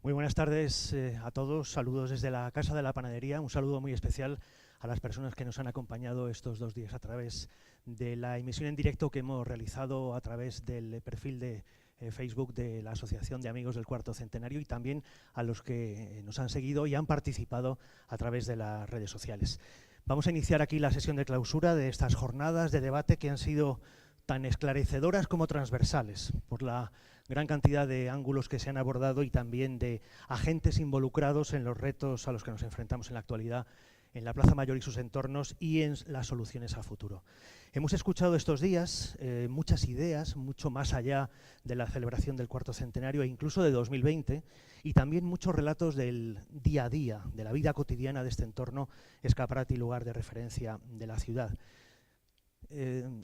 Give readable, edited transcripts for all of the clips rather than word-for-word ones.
Muy buenas tardes a todos, saludos desde la Casa de la Panadería, un saludo muy especial a las personas que nos han acompañado estos 2 días a través de la emisión en directo que hemos realizado a través del perfil de Facebook de la Asociación de Amigos del Cuarto Centenario y también a los que nos han seguido y han participado a través de las redes sociales. Vamos a iniciar aquí la sesión de clausura de estas jornadas de debate que han sido tan esclarecedoras como transversales por la gran cantidad de ángulos que se han abordado y también de agentes involucrados en los retos a los que nos enfrentamos en la actualidad en la Plaza Mayor y sus entornos y en las soluciones a futuro. Hemos escuchado estos días muchas ideas, mucho más allá de la celebración del cuarto centenario e incluso de 2020, y también muchos relatos del día a día, de la vida cotidiana de este entorno, escaparate y lugar de referencia de la ciudad.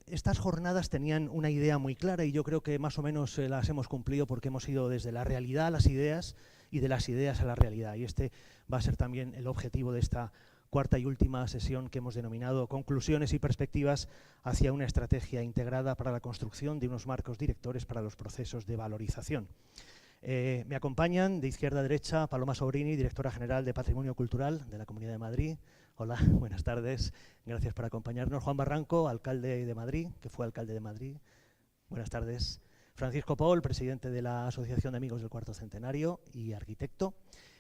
Estas jornadas tenían una idea muy clara y yo creo que más o menos las hemos cumplido porque hemos ido desde la realidad a las ideas y de las ideas a la realidad. Y este va a ser también el objetivo de esta cuarta y última sesión que hemos denominado Conclusiones y perspectivas hacia una estrategia integrada para la construcción de unos marcos directores para los procesos de valorización. Me acompañan de izquierda a derecha Paloma Sobrini, directora general de Patrimonio Cultural de la Comunidad de Madrid. Hola, buenas tardes. Gracias por acompañarnos. Juan Barranco, alcalde de Madrid, que fue alcalde de Madrid. Buenas tardes. Francisco Paul, presidente de la Asociación de Amigos del Cuarto Centenario y arquitecto.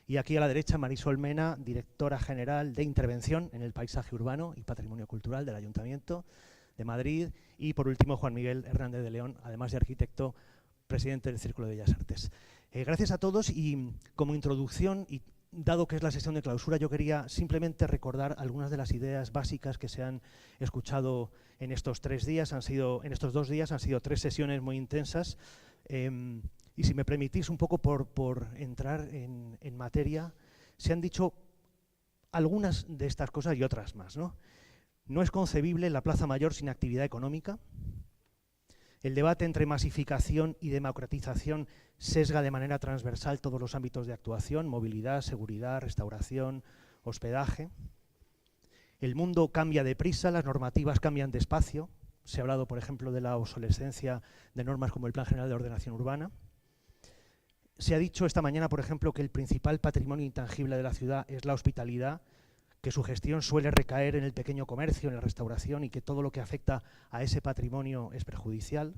Y aquí a la derecha Marisol Mena, directora general de Intervención en el Paisaje Urbano y Patrimonio Cultural del Ayuntamiento de Madrid. Y por último Juan Miguel Hernández de León, además de arquitecto, presidente del Círculo de Bellas Artes. Gracias a todos y como introducción, y dado que es la sesión de clausura, yo quería simplemente recordar algunas de las ideas básicas que se han escuchado en estos 3 días. En estos 2 días han sido 3 sesiones muy intensas. Y si me permitís un poco por entrar en materia, se han dicho algunas de estas cosas y otras más, ¿no? No es concebible la Plaza Mayor sin actividad económica. El debate entre masificación y democratización sesga de manera transversal todos los ámbitos de actuación: movilidad, seguridad, restauración, hospedaje. El mundo cambia deprisa, las normativas cambian despacio. Se ha hablado, por ejemplo, de la obsolescencia de normas como el Plan General de Ordenación Urbana. Se ha dicho esta mañana, por ejemplo, que el principal patrimonio intangible de la ciudad es la hospitalidad, que su gestión suele recaer en el pequeño comercio, en la restauración, y que todo lo que afecta a ese patrimonio es perjudicial.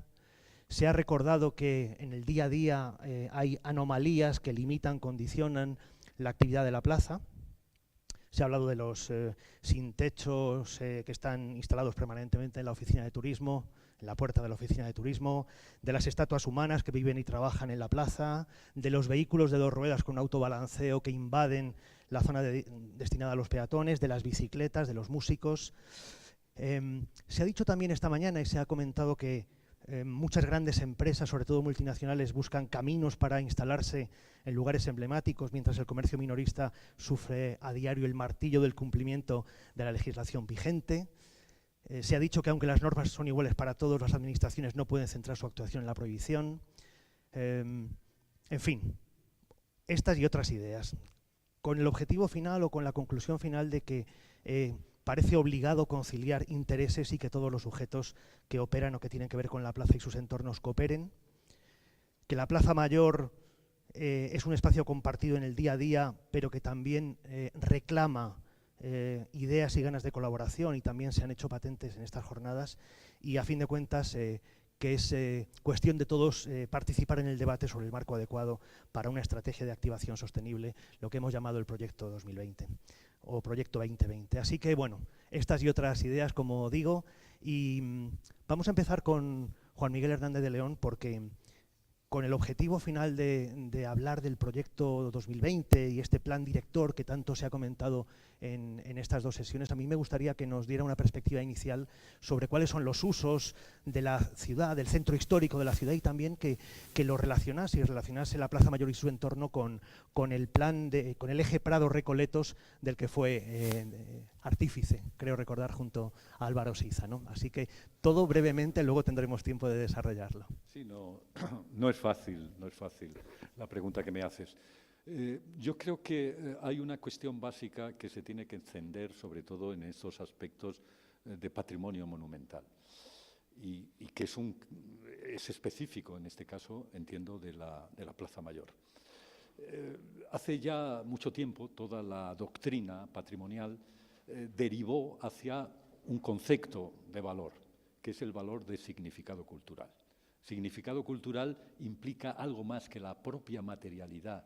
Se ha recordado que en el día a día hay anomalías que limitan, condicionan la actividad de la plaza. Se ha hablado de los sin techos que están instalados permanentemente en la oficina de turismo, en la puerta de la oficina de turismo, de las estatuas humanas que viven y trabajan en la plaza, de los vehículos de 2 ruedas con autobalanceo que invaden la zona destinada a los peatones, de las bicicletas, de los músicos. Se ha dicho también esta mañana y se ha comentado que muchas grandes empresas, sobre todo multinacionales, buscan caminos para instalarse en lugares emblemáticos, mientras el comercio minorista sufre a diario el martillo del cumplimiento de la legislación vigente. Se ha dicho que aunque las normas son iguales para todos, las administraciones no pueden centrar su actuación en la prohibición. En fin, estas y otras ideas, con el objetivo final o con la conclusión final de que parece obligado conciliar intereses y que todos los sujetos que operan o que tienen que ver con la plaza y sus entornos cooperen, que la Plaza Mayor es un espacio compartido en el día a día, pero que también reclama ideas y ganas de colaboración, y también se han hecho patentes en estas jornadas, y a fin de cuentas que es cuestión de todos participar en el debate sobre el marco adecuado para una estrategia de activación sostenible, lo que hemos llamado el Proyecto 2020 o Proyecto 2020. Así que, bueno, estas y otras ideas, como digo, y vamos a empezar con Juan Miguel Hernández de León, porque con el objetivo final de hablar del proyecto 2020 y este plan director que tanto se ha comentado en estas 2 sesiones, a mí me gustaría que nos diera una perspectiva inicial sobre cuáles son los usos de la ciudad, del centro histórico de la ciudad, y también que lo relacionase la Plaza Mayor y su entorno con el plan con el eje Prado-Recoletos del que fue artífice, creo recordar, junto a Álvaro Siza, ¿no? Así que todo brevemente, luego tendremos tiempo de desarrollarlo. Sí, no, no es fácil la pregunta que me haces. Yo creo que hay una cuestión básica que se tiene que encender, sobre todo en estos aspectos de patrimonio monumental, y que es específico, en este caso, entiendo, de la Plaza Mayor. Hace ya mucho tiempo toda la doctrina patrimonial derivó hacia un concepto de valor, que es el valor de significado cultural. Significado cultural implica algo más que la propia materialidad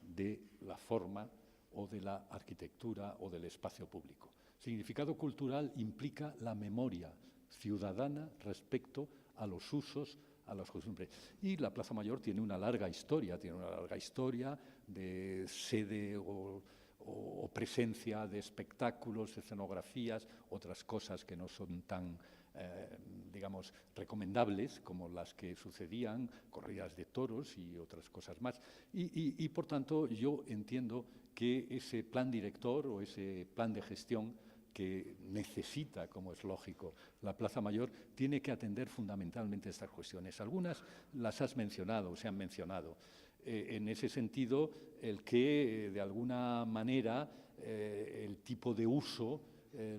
de la forma o de la arquitectura o del espacio público. Significado cultural implica la memoria ciudadana respecto a los usos, a las costumbres. Y la Plaza Mayor tiene una larga historia de sede o presencia de espectáculos, escenografías, otras cosas que no son tan, digamos, recomendables como las que sucedían, corridas de toros y otras cosas más. Y por tanto, yo entiendo que ese plan director o ese plan de gestión que necesita, como es lógico, la Plaza Mayor, tiene que atender fundamentalmente estas cuestiones. Algunas las has mencionado, o se han mencionado. En ese sentido, el que, de alguna manera, el tipo de uso,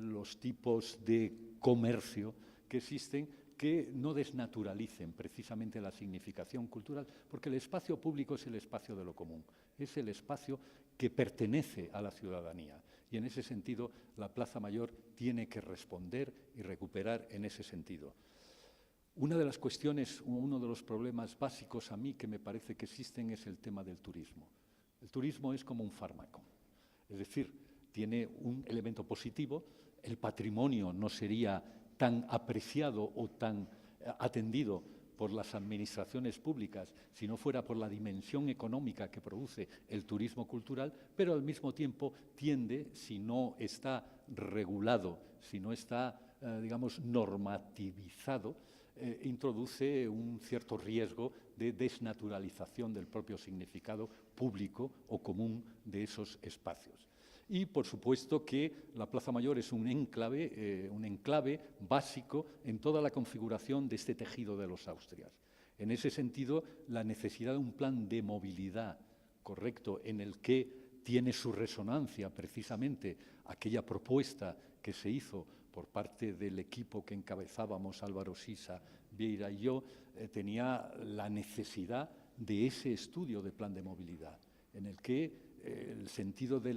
los tipos de comercio que existen, que no desnaturalicen precisamente la significación cultural, porque el espacio público es el espacio de lo común, es el espacio que pertenece a la ciudadanía. Y en ese sentido, la Plaza Mayor tiene que responder y recuperar en ese sentido. Una de las cuestiones, uno de los problemas básicos a mí que me parece que existen es el tema del turismo. El turismo es como un fármaco, es decir, tiene un elemento positivo, el patrimonio no sería tan apreciado o tan atendido por las administraciones públicas si no fuera por la dimensión económica que produce el turismo cultural, pero al mismo tiempo tiende, si no está regulado, si no está, digamos, normativizado, introduce un cierto riesgo de desnaturalización del propio significado público o común de esos espacios. Y, por supuesto, que la Plaza Mayor es un enclave básico en toda la configuración de este tejido de los Austrias. En ese sentido, la necesidad de un plan de movilidad correcto en el que tiene su resonancia precisamente aquella propuesta que se hizo por parte del equipo que encabezábamos, Álvaro Sisa, Vieira y yo, tenía la necesidad de ese estudio de plan de movilidad, en el que el sentido de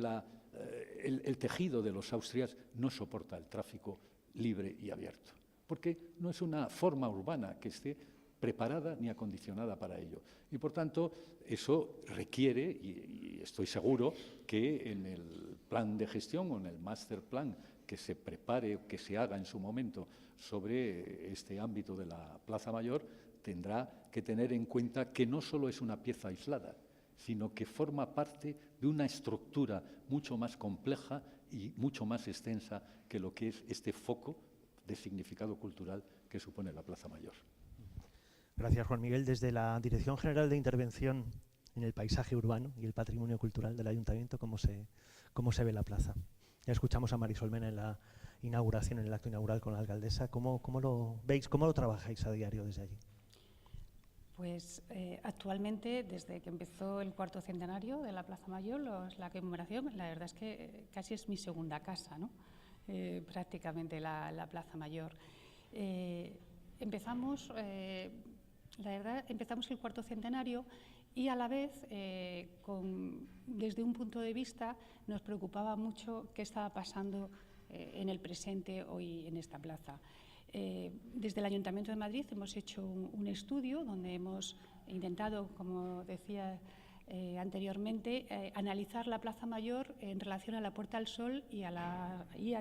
el tejido de los Austrias no soporta el tráfico libre y abierto, porque no es una forma urbana que esté preparada ni acondicionada para ello. Y, por tanto, eso requiere, y estoy seguro, que en el plan de gestión o en el master plan que se prepare o que se haga en su momento sobre este ámbito de la Plaza Mayor, tendrá que tener en cuenta que no solo es una pieza aislada, sino que forma parte de una estructura mucho más compleja y mucho más extensa que lo que es este foco de significado cultural que supone la Plaza Mayor. Gracias, Juan Miguel. Desde la Dirección General de Intervención en el Paisaje Urbano y el Patrimonio Cultural del Ayuntamiento, ¿cómo se ve la plaza? Ya escuchamos a Marisol Mena en la inauguración, en el acto inaugural con la alcaldesa. ¿Cómo lo veis? ¿Cómo lo trabajáis a diario desde allí? Pues actualmente, desde que empezó el cuarto centenario de la Plaza Mayor, la conmemoración, la verdad es que casi es mi segunda casa, ¿no? Prácticamente la Plaza Mayor. Empezamos el cuarto centenario y a la vez, desde un punto de vista, nos preocupaba mucho qué estaba pasando en el presente hoy en esta plaza. Desde el Ayuntamiento de Madrid hemos hecho un estudio donde hemos intentado, como decía anteriormente, analizar la Plaza Mayor en relación a la Puerta del Sol y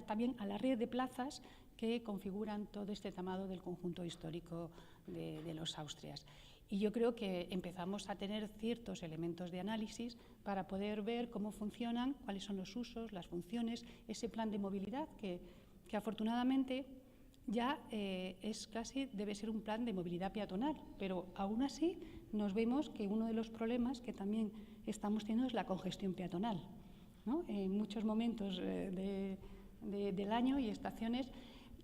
también a la red de plazas que configuran todo este entramado del conjunto histórico de los Austrias. Y yo creo que empezamos a tener ciertos elementos de análisis para poder ver cómo funcionan, cuáles son los usos, las funciones, ese plan de movilidad que afortunadamente ya debe ser un plan de movilidad peatonal, pero aún así nos vemos que uno de los problemas que también estamos teniendo es la congestión peatonal, ¿no? En muchos momentos del año y estaciones,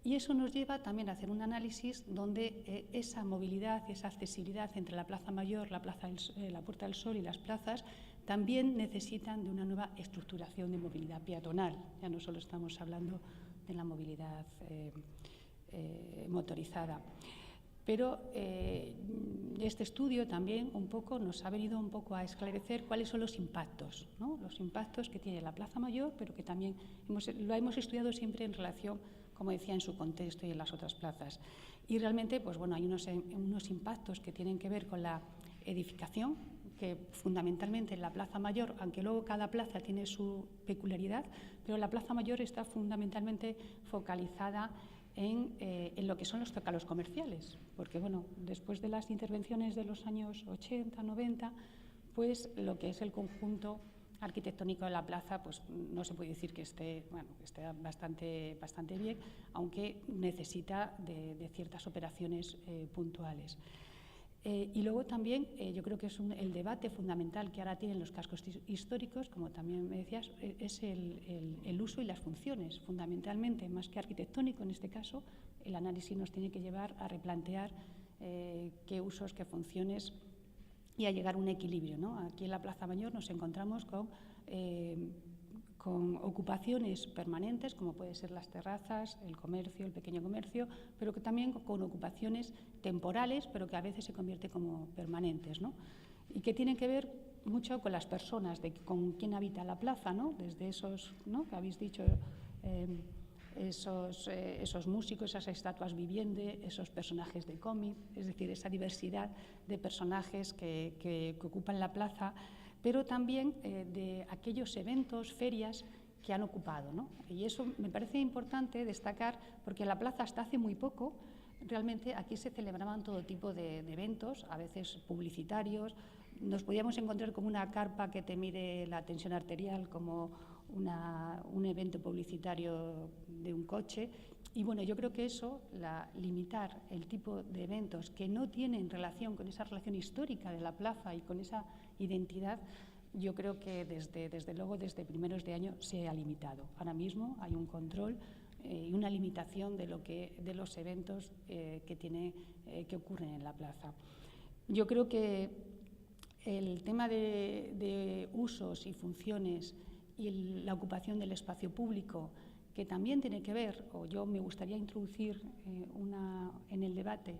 y eso nos lleva también a hacer un análisis donde esa movilidad y esa accesibilidad entre la Plaza Mayor, la Puerta del Sol y las plazas también necesitan de una nueva estructuración de movilidad peatonal. Ya no solo estamos hablando de la movilidad motorizada. Pero este estudio también un poco nos ha venido un poco a esclarecer cuáles son los impactos, ¿no? Los impactos que tiene la Plaza Mayor, pero que también lo hemos estudiado siempre en relación, como decía, en su contexto y en las otras plazas. Y realmente, pues bueno, hay unos impactos que tienen que ver con la edificación, que fundamentalmente en la Plaza Mayor, aunque luego cada plaza tiene su peculiaridad, pero la Plaza Mayor está fundamentalmente focalizada en lo que son los zócalos comerciales, porque bueno, después de las intervenciones de los años 80, 90, pues lo que es el conjunto arquitectónico de la plaza, pues no se puede decir que esté bastante bien, aunque necesita de ciertas operaciones puntuales. Y luego también yo creo que es el debate fundamental que ahora tienen los cascos históricos, como también me decías, es el uso y las funciones, fundamentalmente, más que arquitectónico en este caso. El análisis nos tiene que llevar a replantear qué usos, qué funciones y a llegar a un equilibrio, ¿no? Aquí en la Plaza Mayor nos encontramos con ocupaciones permanentes, como pueden ser las terrazas, el comercio, el pequeño comercio, pero que también con ocupaciones temporales, pero que a veces se convierten como permanentes, ¿no? Y que tienen que ver mucho con las personas, con quién habita la plaza, ¿no? Desde esos, ¿no?, que habéis dicho, esos músicos, esas estatuas vivientes, esos personajes de cómic, es decir, esa diversidad de personajes que ocupan la plaza, pero también de aquellos eventos, ferias que han ocupado, ¿no? Y eso me parece importante destacar, porque en la plaza hasta hace muy poco, realmente aquí se celebraban todo tipo de eventos, a veces publicitarios. Nos podíamos encontrar como una carpa que te mide la tensión arterial, como un evento publicitario de un coche. Y bueno, yo creo que eso, limitar el tipo de eventos que no tienen relación con esa relación histórica de la plaza y con esa identidad, yo creo que desde luego desde primeros de año se ha limitado. Ahora mismo hay un control y una limitación de los eventos que ocurren en la plaza. Yo creo que el tema de usos y funciones y la ocupación del espacio público, que también tiene que ver, o yo me gustaría introducir en el debate,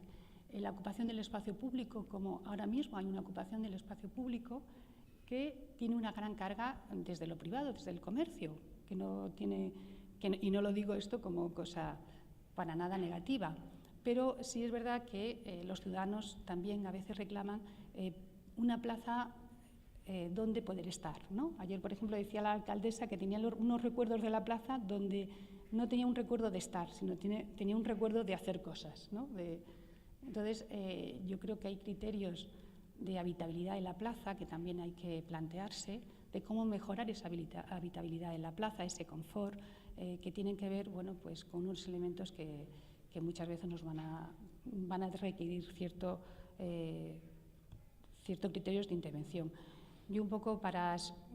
la ocupación del espacio público, como ahora mismo hay una ocupación del espacio público que tiene una gran carga desde lo privado, desde el comercio, que no tiene, y no lo digo esto como cosa para nada negativa, pero sí es verdad que los ciudadanos también a veces reclaman una plaza donde poder estar, ¿no? Ayer, por ejemplo, decía la alcaldesa que tenía unos recuerdos de la plaza donde no tenía un recuerdo de estar, sino tenía un recuerdo de hacer cosas, ¿no? Entonces, yo creo que hay criterios de habitabilidad en la plaza que también hay que plantearse, de cómo mejorar esa habitabilidad en la plaza, ese confort, que tienen que ver, bueno, pues con unos elementos que muchas veces nos van a requerir ciertos criterios de intervención. Y un poco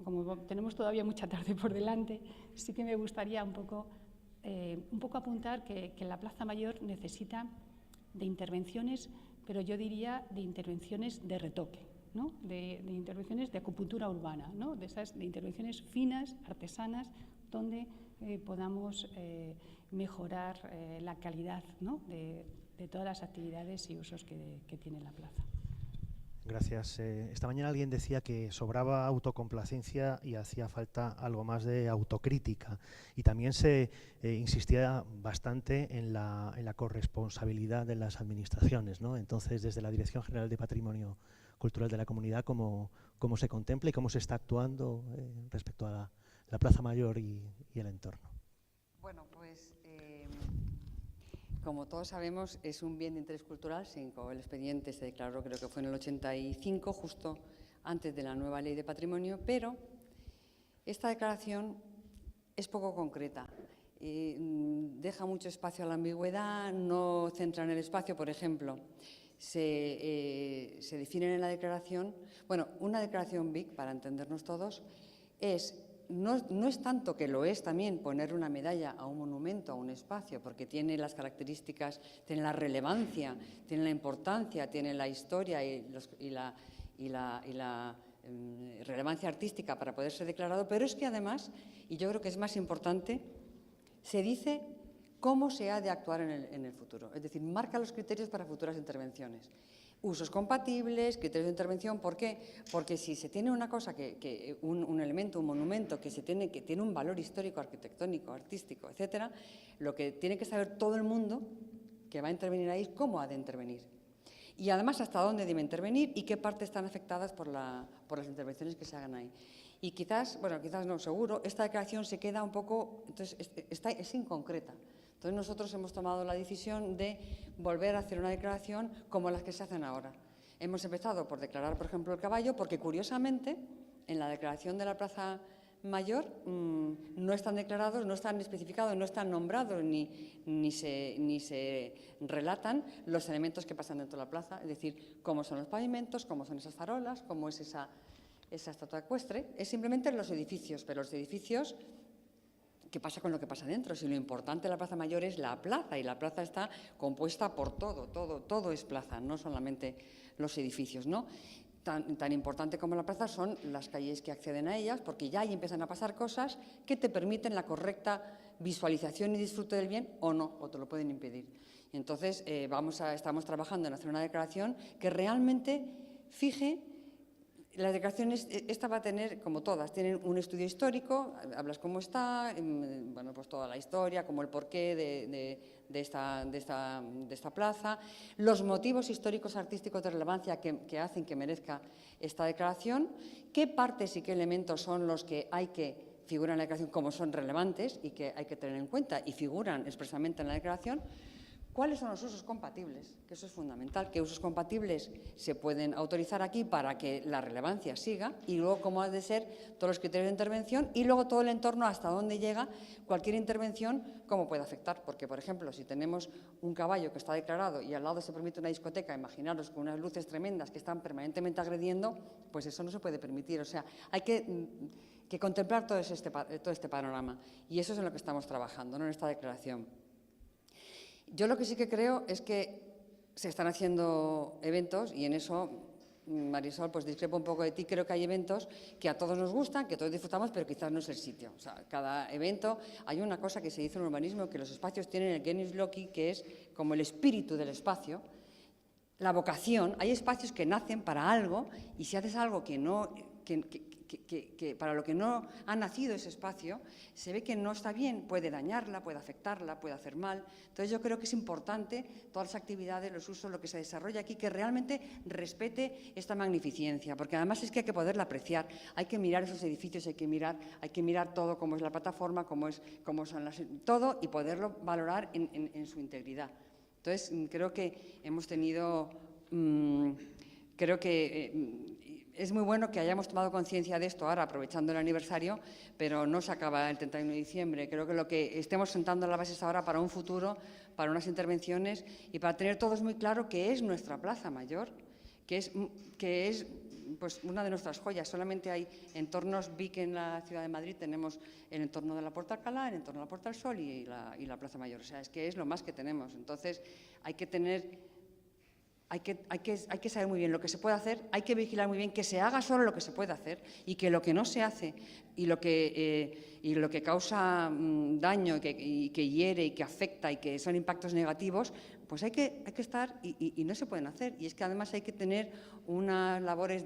como tenemos todavía mucha tarde por delante, sí que me gustaría un poco apuntar que la Plaza Mayor necesita de intervenciones, pero yo diría de intervenciones de retoque, ¿no? de intervenciones de acupuntura urbana, ¿no? de intervenciones finas, artesanas, donde podamos mejorar la calidad, ¿no?, de todas las actividades y usos que tiene la plaza. Gracias. Esta mañana alguien decía que sobraba autocomplacencia y hacía falta algo más de autocrítica. Y también se insistía bastante en la corresponsabilidad de las administraciones, ¿no? Entonces, desde la Dirección General de Patrimonio Cultural de la Comunidad, ¿cómo se contempla y cómo se está actuando respecto a la Plaza Mayor y el entorno? Bueno, pues como todos sabemos, es un bien de interés cultural. El expediente se declaró, creo que fue en el 85, justo antes de la nueva ley de patrimonio, pero esta declaración es poco concreta. Deja mucho espacio a la ambigüedad, no centra en el espacio. Por ejemplo, se definen en la declaración, bueno, una declaración BIC, para entendernos todos, no es tanto, que lo es también, poner una medalla a un monumento, a un espacio, porque tiene las características, tiene la relevancia, tiene la importancia, tiene la historia y la relevancia artística para poder ser declarado, pero es que además, y yo creo que es más importante, se dice cómo se ha de actuar en el futuro. Es decir, marca los criterios para futuras intervenciones. Usos compatibles, criterios de intervención. ¿Por qué? Porque si se tiene una cosa, un elemento, un monumento que tiene un valor histórico, arquitectónico, artístico, etcétera, lo que tiene que saber todo el mundo que va a intervenir ahí es cómo ha de intervenir. Y además hasta dónde debe intervenir y qué partes están afectadas por las intervenciones que se hagan ahí. Y quizás, bueno, quizás no, seguro, esta declaración se queda un poco, entonces es inconcreta. Entonces nosotros hemos tomado la decisión de volver a hacer una declaración como las que se hacen ahora. Hemos empezado por declarar, por ejemplo, el caballo, porque curiosamente en la declaración de la Plaza Mayor no están declarados, no están especificados, no están nombrados ni se relatan los elementos que pasan dentro de la plaza, es decir, cómo son los pavimentos, cómo son esas farolas, cómo es esa estatua ecuestre. Es simplemente los edificios, pero los edificios, ¿qué pasa con lo que pasa dentro? Si lo importante de la Plaza Mayor es la plaza, y la plaza está compuesta por todo es plaza, no solamente los edificios, ¿no? Tan importante como la plaza son las calles que acceden a ellas, porque ya ahí empiezan a pasar cosas que te permiten la correcta visualización y disfrute del bien o no, o te lo pueden impedir. Entonces, estamos trabajando en hacer una declaración que realmente fije. Las declaraciones, esta va a tener, como todas, tienen un estudio histórico, hablas cómo está, bueno, pues toda la historia, como el porqué de esta plaza, los motivos históricos artísticos de relevancia que hacen que merezca esta declaración, qué partes y qué elementos son los que figuran en la declaración como son relevantes y que hay que tener en cuenta y figuran expresamente en la declaración. ¿Cuáles son los usos compatibles? Que eso es fundamental, qué usos compatibles se pueden autorizar aquí para que la relevancia siga, y luego cómo ha de ser todos los criterios de intervención, y luego todo el entorno, hasta dónde llega cualquier intervención, cómo puede afectar. Porque, por ejemplo, si tenemos un caballo que está declarado y al lado se permite una discoteca, imaginaros con unas luces tremendas que están permanentemente agrediendo, pues eso no se puede permitir. O sea, hay que contemplar todo este panorama, y eso es en lo que estamos trabajando, ¿no?, en esta declaración. Yo lo que sí que creo es que se están haciendo eventos, y en eso, Marisol, pues discrepo un poco de ti. Creo que hay eventos que a todos nos gustan, que todos disfrutamos, pero quizás no es el sitio. O sea, cada evento, hay una cosa que se dice en urbanismo, que los espacios tienen el genius loci, que es como el espíritu del espacio, la vocación. Hay espacios que nacen para algo, y si haces algo que para lo que no ha nacido ese espacio, se ve que no está bien, puede dañarla, puede afectarla, puede hacer mal. Entonces yo creo que es importante todas las actividades, los usos, lo que se desarrolla aquí, que realmente respete esta magnificencia, porque además es que hay que poderla apreciar, hay que mirar esos edificios, hay que mirar todo, cómo es la plataforma, cómo son todo, y poderlo valorar en su integridad. Entonces creo que hemos tenido, es muy bueno que hayamos tomado conciencia de esto ahora, aprovechando el aniversario, pero no se acaba el 31 de diciembre. Creo que lo que estemos sentando las bases ahora para un futuro, para unas intervenciones, y para tener todos muy claro que es nuestra Plaza Mayor, que es pues una de nuestras joyas. Solamente hay entornos BIC en la ciudad de Madrid, tenemos el entorno de la Puerta Alcalá, el entorno de la Puerta del Sol y la Plaza Mayor. O sea, es que es lo más que tenemos. Entonces, hay que saber muy bien lo que se puede hacer, hay que vigilar muy bien que se haga solo lo que se puede hacer, y que lo que no se hace y lo que causa daño y que hiere y que afecta y que son impactos negativos, pues hay que estar y no se pueden hacer. Y es que además hay que tener unas labores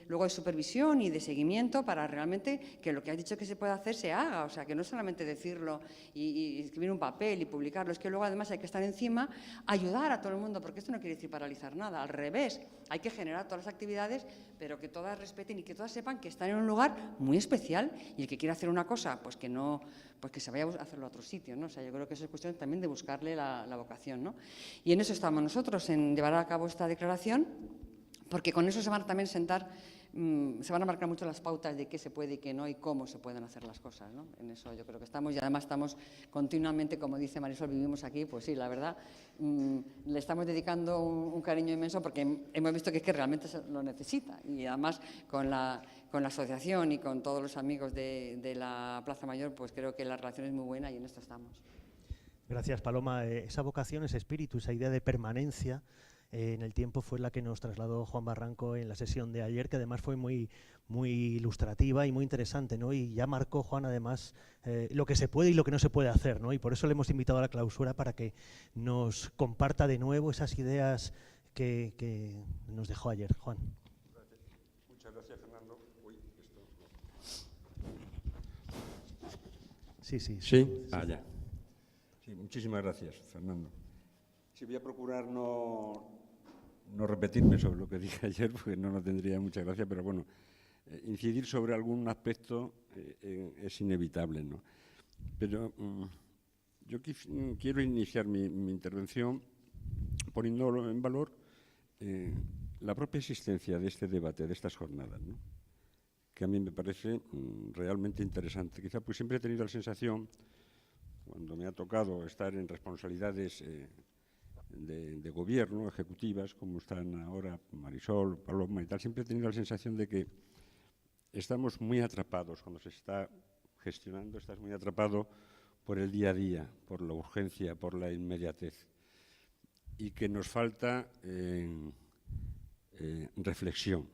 luego de supervisión y de seguimiento para realmente que lo que has dicho que se puede hacer se haga. O sea, que no solamente decirlo y escribir un papel y publicarlo, es que luego además hay que estar encima, ayudar a todo el mundo, porque esto no quiere decir paralizar nada, al revés, hay que generar todas las actividades, pero que todas respeten y que todas sepan que están en un lugar muy especial, y el que quiera hacer una cosa, pues que no, pues que se vaya a hacerlo a otro sitio, ¿no? O sea, yo creo que eso es cuestión también de buscarle la vocación, ¿no? Y en eso estamos nosotros, en llevar a cabo esta declaración, porque con eso se van a también se van a marcar mucho las pautas de qué se puede y qué no, y cómo se pueden hacer las cosas, ¿no? En eso yo creo que estamos, y además estamos continuamente, como dice Marisol, vivimos aquí, pues sí, la verdad, le estamos dedicando un cariño inmenso, porque hemos visto que es que realmente se lo necesita, y además con la asociación y con todos los amigos de la Plaza Mayor, pues creo que la relación es muy buena, y en esto estamos. Gracias, Paloma. Esa vocación, ese espíritu, esa idea de permanencia, en el tiempo fue la que nos trasladó Juan Barranco en la sesión de ayer, que además fue muy ilustrativa y muy interesante, ¿no? Y ya marcó, Juan, además, lo que se puede y lo que no se puede hacer, ¿no? Y por eso le hemos invitado a la clausura para que nos comparta de nuevo esas ideas que nos dejó ayer. Juan. Gracias. Muchas gracias, Fernando. Uy, esto no. Sí. ¿Sí? Ah, ya. Sí, muchísimas gracias, Fernando. Sí, voy a procurar no repetirme sobre lo que dije ayer, porque no tendría mucha gracia, pero bueno, incidir sobre algún aspecto es inevitable, ¿no? Pero yo quiero iniciar mi intervención poniendo en valor la propia existencia de este debate, de estas jornadas, ¿no? Que a mí me parece realmente interesante. Quizá pues siempre he tenido la sensación, cuando me ha tocado estar en responsabilidades de gobierno, ejecutivas, como están ahora Marisol, Paloma y tal, siempre he tenido la sensación de que estamos muy atrapados cuando se está gestionando, estás muy atrapado por el día a día, por la urgencia, por la inmediatez, y que nos falta reflexión.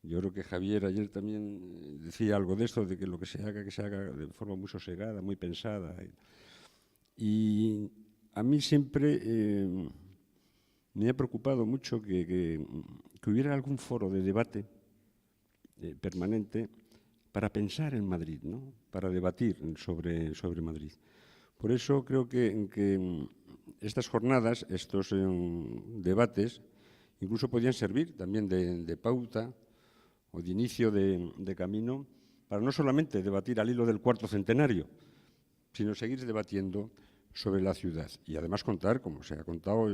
Yo creo que Javier ayer también decía algo de esto, de que lo que se haga de forma muy sosegada, muy pensada. Y a mí siempre me ha preocupado mucho que hubiera algún foro de debate permanente para pensar en Madrid, ¿no? Para debatir sobre Madrid. Por eso creo que estas jornadas, estos debates, incluso podían servir también de pauta o de inicio de camino para no solamente debatir al hilo del cuarto centenario, sino seguir debatiendo sobre la ciudad y además contar, como se ha contado,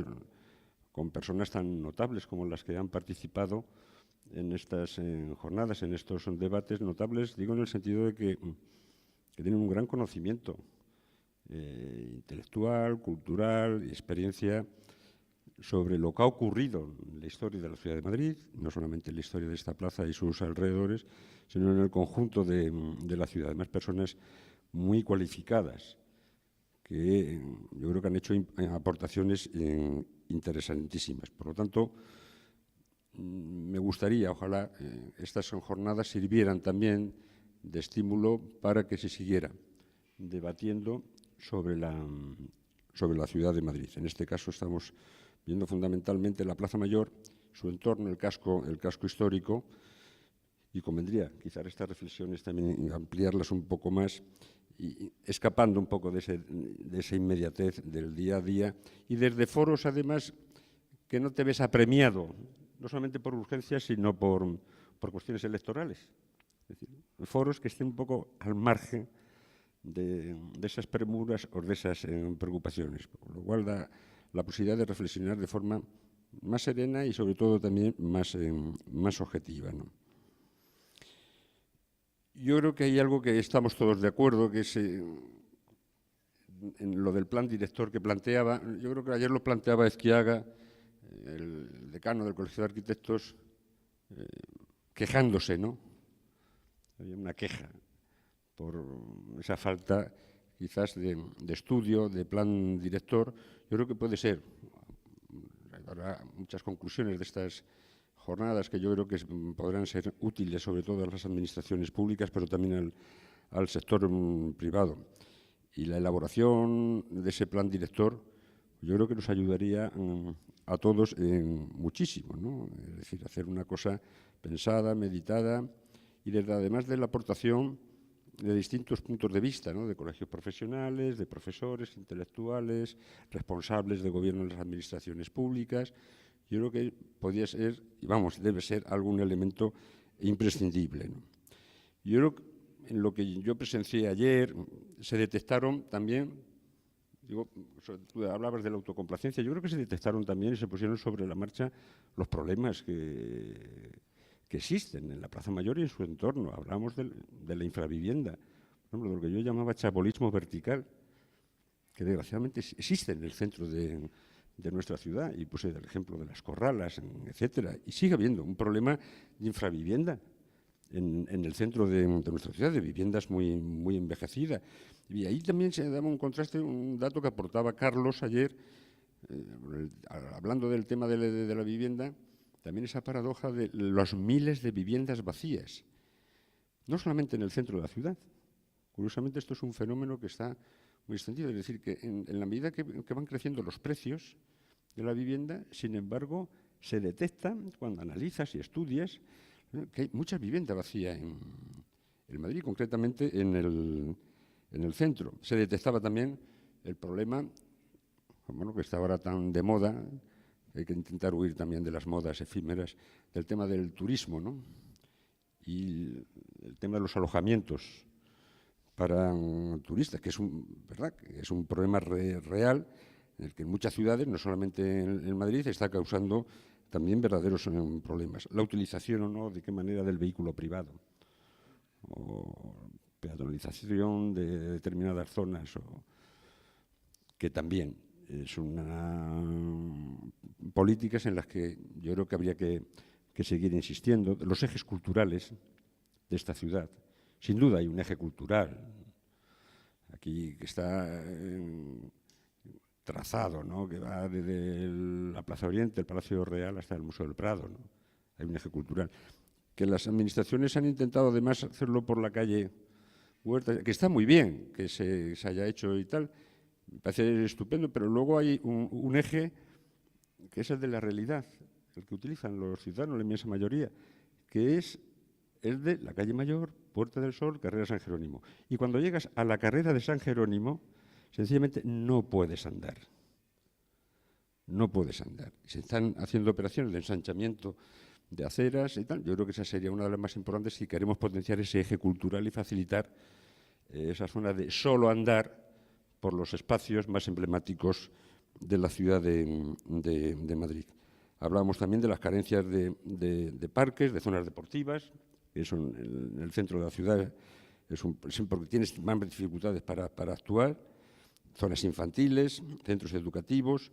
con personas tan notables como las que han participado en estas jornadas, en estos debates notables, digo en el sentido de que tienen un gran conocimiento intelectual, cultural y experiencia sobre lo que ha ocurrido en la historia de la ciudad de Madrid, no solamente en la historia de esta plaza y sus alrededores, sino en el conjunto de la ciudad. Además, personas muy cualificadas que yo creo que han hecho aportaciones interesantísimas. Por lo tanto, me gustaría, ojalá, estas jornadas sirvieran también de estímulo para que se siguiera debatiendo sobre la ciudad de Madrid. En este caso estamos viendo fundamentalmente la Plaza Mayor, su entorno, el casco histórico, y convendría quizás estas reflexiones también ampliarlas un poco más, y escapando un poco de esa inmediatez del día a día, y desde foros, además, que no te ves apremiado, no solamente por urgencias, sino por cuestiones electorales. Es decir, foros que estén un poco al margen de esas premuras o de esas preocupaciones, con lo cual da la posibilidad de reflexionar de forma más serena y, sobre todo, también más objetiva, ¿no? Yo creo que hay algo que estamos todos de acuerdo, que es en lo del plan director que planteaba. Yo creo que ayer lo planteaba Ezquiaga, el decano del Colegio de Arquitectos, quejándose, ¿no? Había una queja por esa falta quizás de estudio, de plan director. Yo creo que puede ser. Habrá muchas conclusiones de estas jornadas que yo creo que podrán ser útiles, sobre todo a las administraciones públicas, pero también al sector privado. Y la elaboración de ese plan director, yo creo que nos ayudaría a todos muchísimo, ¿no? Es decir, hacer una cosa pensada, meditada, y además de la aportación de distintos puntos de vista, ¿no? De colegios profesionales, de profesores, intelectuales, responsables de gobierno en las administraciones públicas. Yo creo que podría ser, y vamos, debe ser algún elemento imprescindible, ¿no? Yo creo que en lo que yo presencié ayer se detectaron también, digo, tú hablabas de la autocomplacencia, yo creo que se detectaron también y se pusieron sobre la marcha los problemas que existen en la Plaza Mayor y en su entorno. Hablamos de la infravivienda, por ejemplo, de lo que yo llamaba chabolismo vertical, que desgraciadamente existe en el centro de nuestra ciudad, y puse el ejemplo de las corralas, etcétera, y sigue habiendo un problema de infravivienda en el centro de nuestra ciudad, de viviendas muy envejecidas. Y ahí también se daba un contraste, un dato que aportaba Carlos ayer, hablando del tema de la vivienda, también esa paradoja de los miles de viviendas vacías, no solamente en el centro de la ciudad. Curiosamente, esto es un fenómeno que está muy extendido, es decir, que en la medida que van creciendo los precios de la vivienda, sin embargo, se detecta, cuando analizas y estudias, que hay mucha vivienda vacía en Madrid, concretamente en el centro. Se detectaba también el problema, bueno, que está ahora tan de moda, hay que intentar huir también de las modas efímeras, del tema del turismo, ¿no? Y el tema de los alojamientos para turistas, que es un problema real, en el que en muchas ciudades, no solamente en Madrid, está causando también verdaderos problemas. La utilización o no, de qué manera, del vehículo privado, o peatonalización de determinadas zonas, que también son políticas en las que yo creo que habría que seguir insistiendo. Los ejes culturales de esta ciudad, sin duda hay un eje cultural aquí que está trazado, ¿no?, que va desde la Plaza Oriente, el Palacio Real, hasta el Museo del Prado, ¿no? Hay un eje cultural. Que las administraciones han intentado además hacerlo por la calle Huerta, que está muy bien que se haya hecho y tal, me parece estupendo, pero luego hay un eje que es el de la realidad, el que utilizan los ciudadanos, la inmensa mayoría, que es el de la calle Mayor, Puerta del Sol, Carrera San Jerónimo. Y cuando llegas a la carrera de San Jerónimo, sencillamente no puedes andar. No puedes andar. Se están haciendo operaciones de ensanchamiento de aceras y tal. Yo creo que esa sería una de las más importantes si queremos potenciar ese eje cultural y facilitar esa zona de solo andar por los espacios más emblemáticos de la ciudad de Madrid. Hablábamos también de las carencias de parques, de zonas deportivas. Eso en el centro de la ciudad porque tienes más dificultades para actuar. Zonas infantiles, centros educativos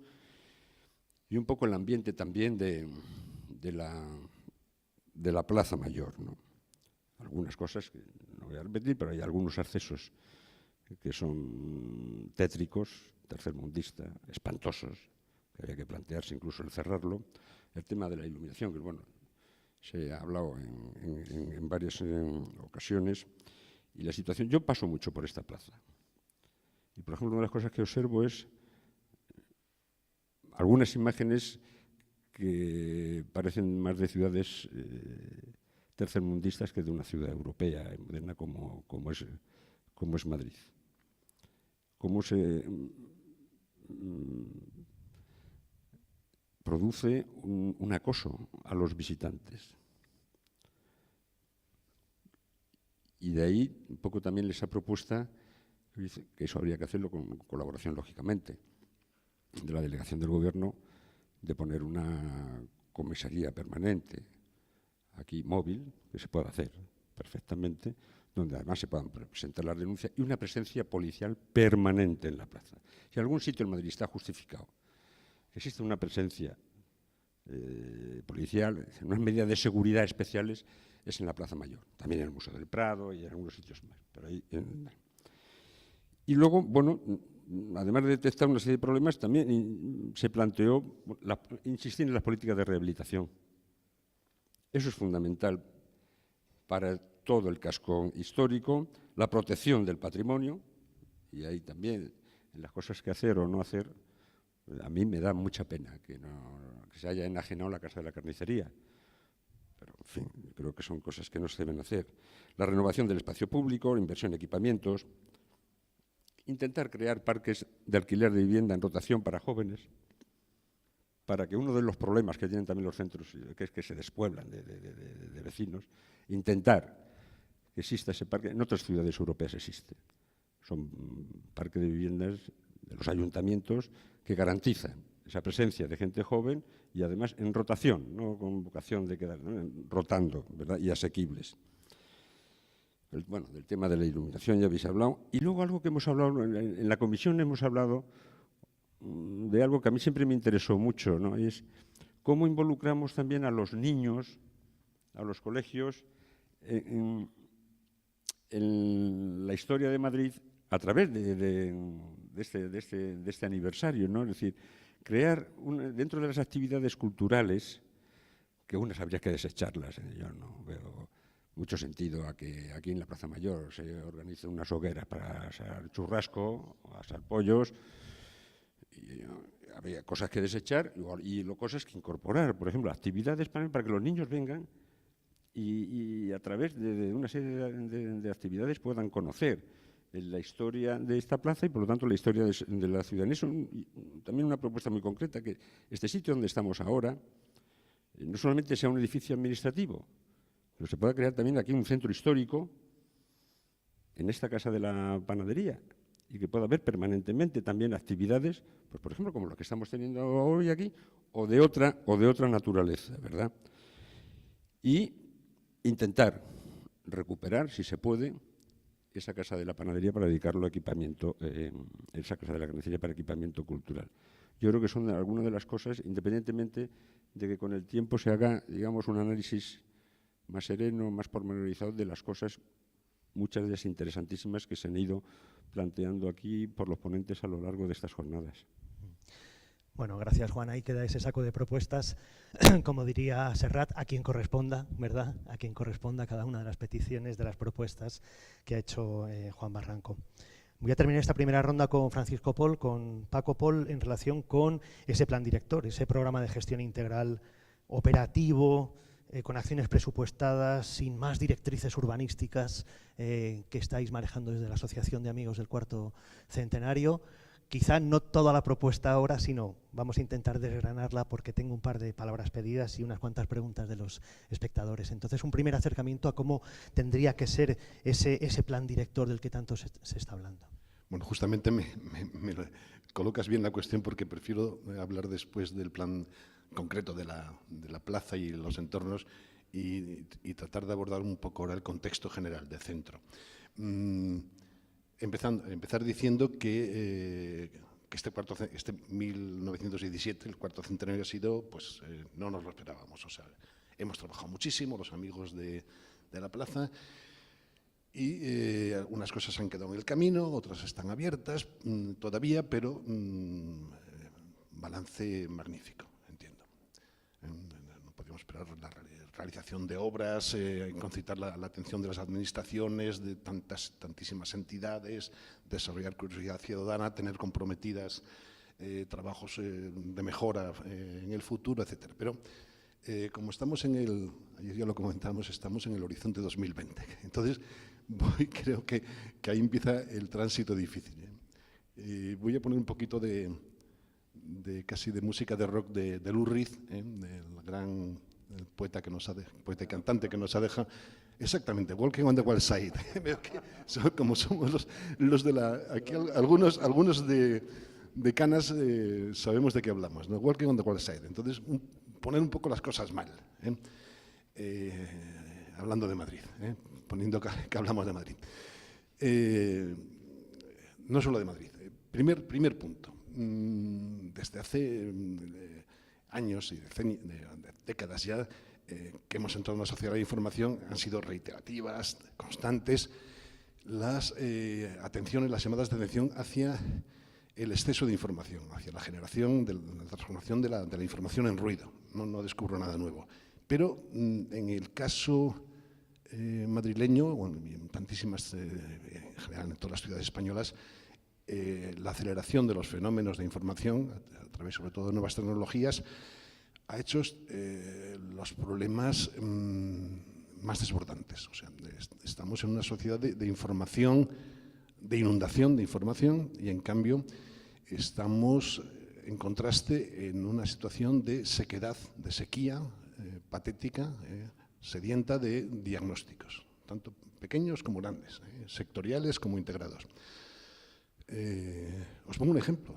y un poco el ambiente también de la Plaza Mayor, ¿no? Algunas cosas que no voy a repetir, pero hay algunos accesos que son tétricos, tercermundistas, espantosos, que había que plantearse incluso el cerrarlo. El tema de la iluminación, que bueno, se ha hablado en varias ocasiones, y la situación. Yo paso mucho por esta plaza. Y, por ejemplo, una de las cosas que observo es algunas imágenes que parecen más de ciudades tercermundistas que de una ciudad europea moderna como es Madrid. Cómo se produce un acoso a los visitantes. Y de ahí un poco también esa propuesta, que eso habría que hacerlo con colaboración, lógicamente, de la delegación del Gobierno, de poner una comisaría permanente, aquí móvil, que se pueda hacer perfectamente, donde además se puedan presentar las denuncias, y una presencia policial permanente en la plaza. Si en algún sitio en Madrid está justificado que existe una presencia policial, unas medidas de seguridad especiales, es en la Plaza Mayor, también en el Museo del Prado y en algunos sitios más. Pero ahí, y luego, bueno, además de detectar una serie de problemas, también se planteó insistir en las políticas de rehabilitación. Eso es fundamental para todo el casco histórico, la protección del patrimonio, y ahí también en las cosas que hacer o no hacer, a mí me da mucha pena que se haya enajenado la Casa de la Carnicería. Pero, en fin, creo que son cosas que no se deben hacer. La renovación del espacio público, la inversión en equipamientos, intentar crear parques de alquiler de vivienda en rotación para jóvenes, para que uno de los problemas que tienen también los centros, que es que se despueblan de vecinos, intentar que exista ese parque. En otras ciudades europeas existe. Son parques de viviendas de los ayuntamientos que garantizan esa presencia de gente joven y además en rotación, no con vocación de quedar, ¿no?, rotando, ¿verdad?, y asequibles. Bueno, del tema de la iluminación ya habéis hablado. Y luego algo que hemos hablado, en la comisión hemos hablado de algo que a mí siempre me interesó mucho, ¿no?, y es cómo involucramos también a los niños, a los colegios, en la historia de Madrid a través de este aniversario, ¿no? Es decir, crear, dentro de las actividades culturales, que unas habría que desecharlas, yo no veo mucho sentido a que aquí en la Plaza Mayor se organicen unas hogueras para asar churrasco, asar pollos. Y había cosas que desechar y cosas que incorporar. Por ejemplo, actividades para que los niños vengan y a través de una serie de actividades puedan conocer la historia de esta plaza y, por lo tanto, la historia de la ciudadanía. Es también una propuesta muy concreta, que este sitio donde estamos ahora no solamente sea un edificio administrativo, pero se pueda crear también aquí un centro histórico en esta Casa de la Panadería y que pueda haber permanentemente también actividades, pues por ejemplo, como lo que estamos teniendo hoy aquí, o de otra naturaleza, ¿verdad? Y intentar recuperar, si se puede, esa Casa de la Panadería para dedicarlo a equipamiento, esa Casa de la Carnicería para equipamiento cultural. Yo creo que son algunas de las cosas, independientemente de que con el tiempo se haga, digamos, un análisis más sereno, más pormenorizado de las cosas, muchas de ellas interesantísimas, que se han ido planteando aquí por los ponentes a lo largo de estas jornadas. Bueno, gracias, Juan. Ahí queda ese saco de propuestas, como diría Serrat, a quien corresponda, ¿verdad? A quien corresponda cada una de las peticiones, de las propuestas que ha hecho Juan Barranco. Voy a terminar esta primera ronda con Francisco Pol, con Paco Pol, en relación con ese plan director, ese programa de gestión integral operativo, con acciones presupuestadas, sin más directrices urbanísticas que estáis manejando desde la Asociación de Amigos del Cuarto Centenario. Quizá no toda la propuesta ahora, sino vamos a intentar desgranarla porque tengo un par de palabras pedidas y unas cuantas preguntas de los espectadores. Entonces, un primer acercamiento a cómo tendría que ser ese plan director del que tanto se está hablando. Bueno, justamente me colocas bien la cuestión porque prefiero hablar después del plan concreto de la plaza y los entornos y tratar de abordar un poco ahora el contexto general del centro. Empezar diciendo que este 1917, el cuarto centenario, ha sido, pues no nos lo esperábamos. O sea, hemos trabajado muchísimo, los amigos de la plaza, y unas cosas han quedado en el camino, otras están abiertas todavía, pero balance magnífico, entiendo. No podemos esperar la realización de obras, concitar la atención de las administraciones, de tantísimas entidades, desarrollar curiosidad ciudadana, tener comprometidas trabajos de mejora en el futuro, etcétera. Pero como estamos ayer ya lo comentábamos, estamos en el horizonte 2020. Entonces, creo que ahí empieza el tránsito difícil. Voy a poner un poquito casi de música de rock de Lou Reed, del gran poeta poeta y cantante que nos ha dejado. Exactamente, Walking on the Wild Side. Como somos los de la... Aquí algunos de canas sabemos de qué hablamos, ¿no? Walking on the Wild Side. Entonces, poner un poco las cosas mal. Hablando de Madrid, poniendo que hablamos de Madrid. No solo de Madrid. Primer punto. Desde hace años y décadas ya que hemos entrado en una sociedad de información, han sido reiterativas, constantes, las atenciones, las llamadas de atención hacia el exceso de información, hacia la generación, la transformación de la información en ruido. No descubro nada nuevo. Pero en el caso madrileño, bueno, en tantísimas, en general en todas las ciudades españolas, la aceleración de los fenómenos de información, a través sobre todo de nuevas tecnologías, ha hecho los problemas más desbordantes. O sea, estamos en una sociedad de información, de inundación de información, y en cambio estamos en contraste en una situación de sequedad, de sequía patética, sedienta de diagnósticos, tanto pequeños como grandes, sectoriales como integrados. Os pongo un ejemplo,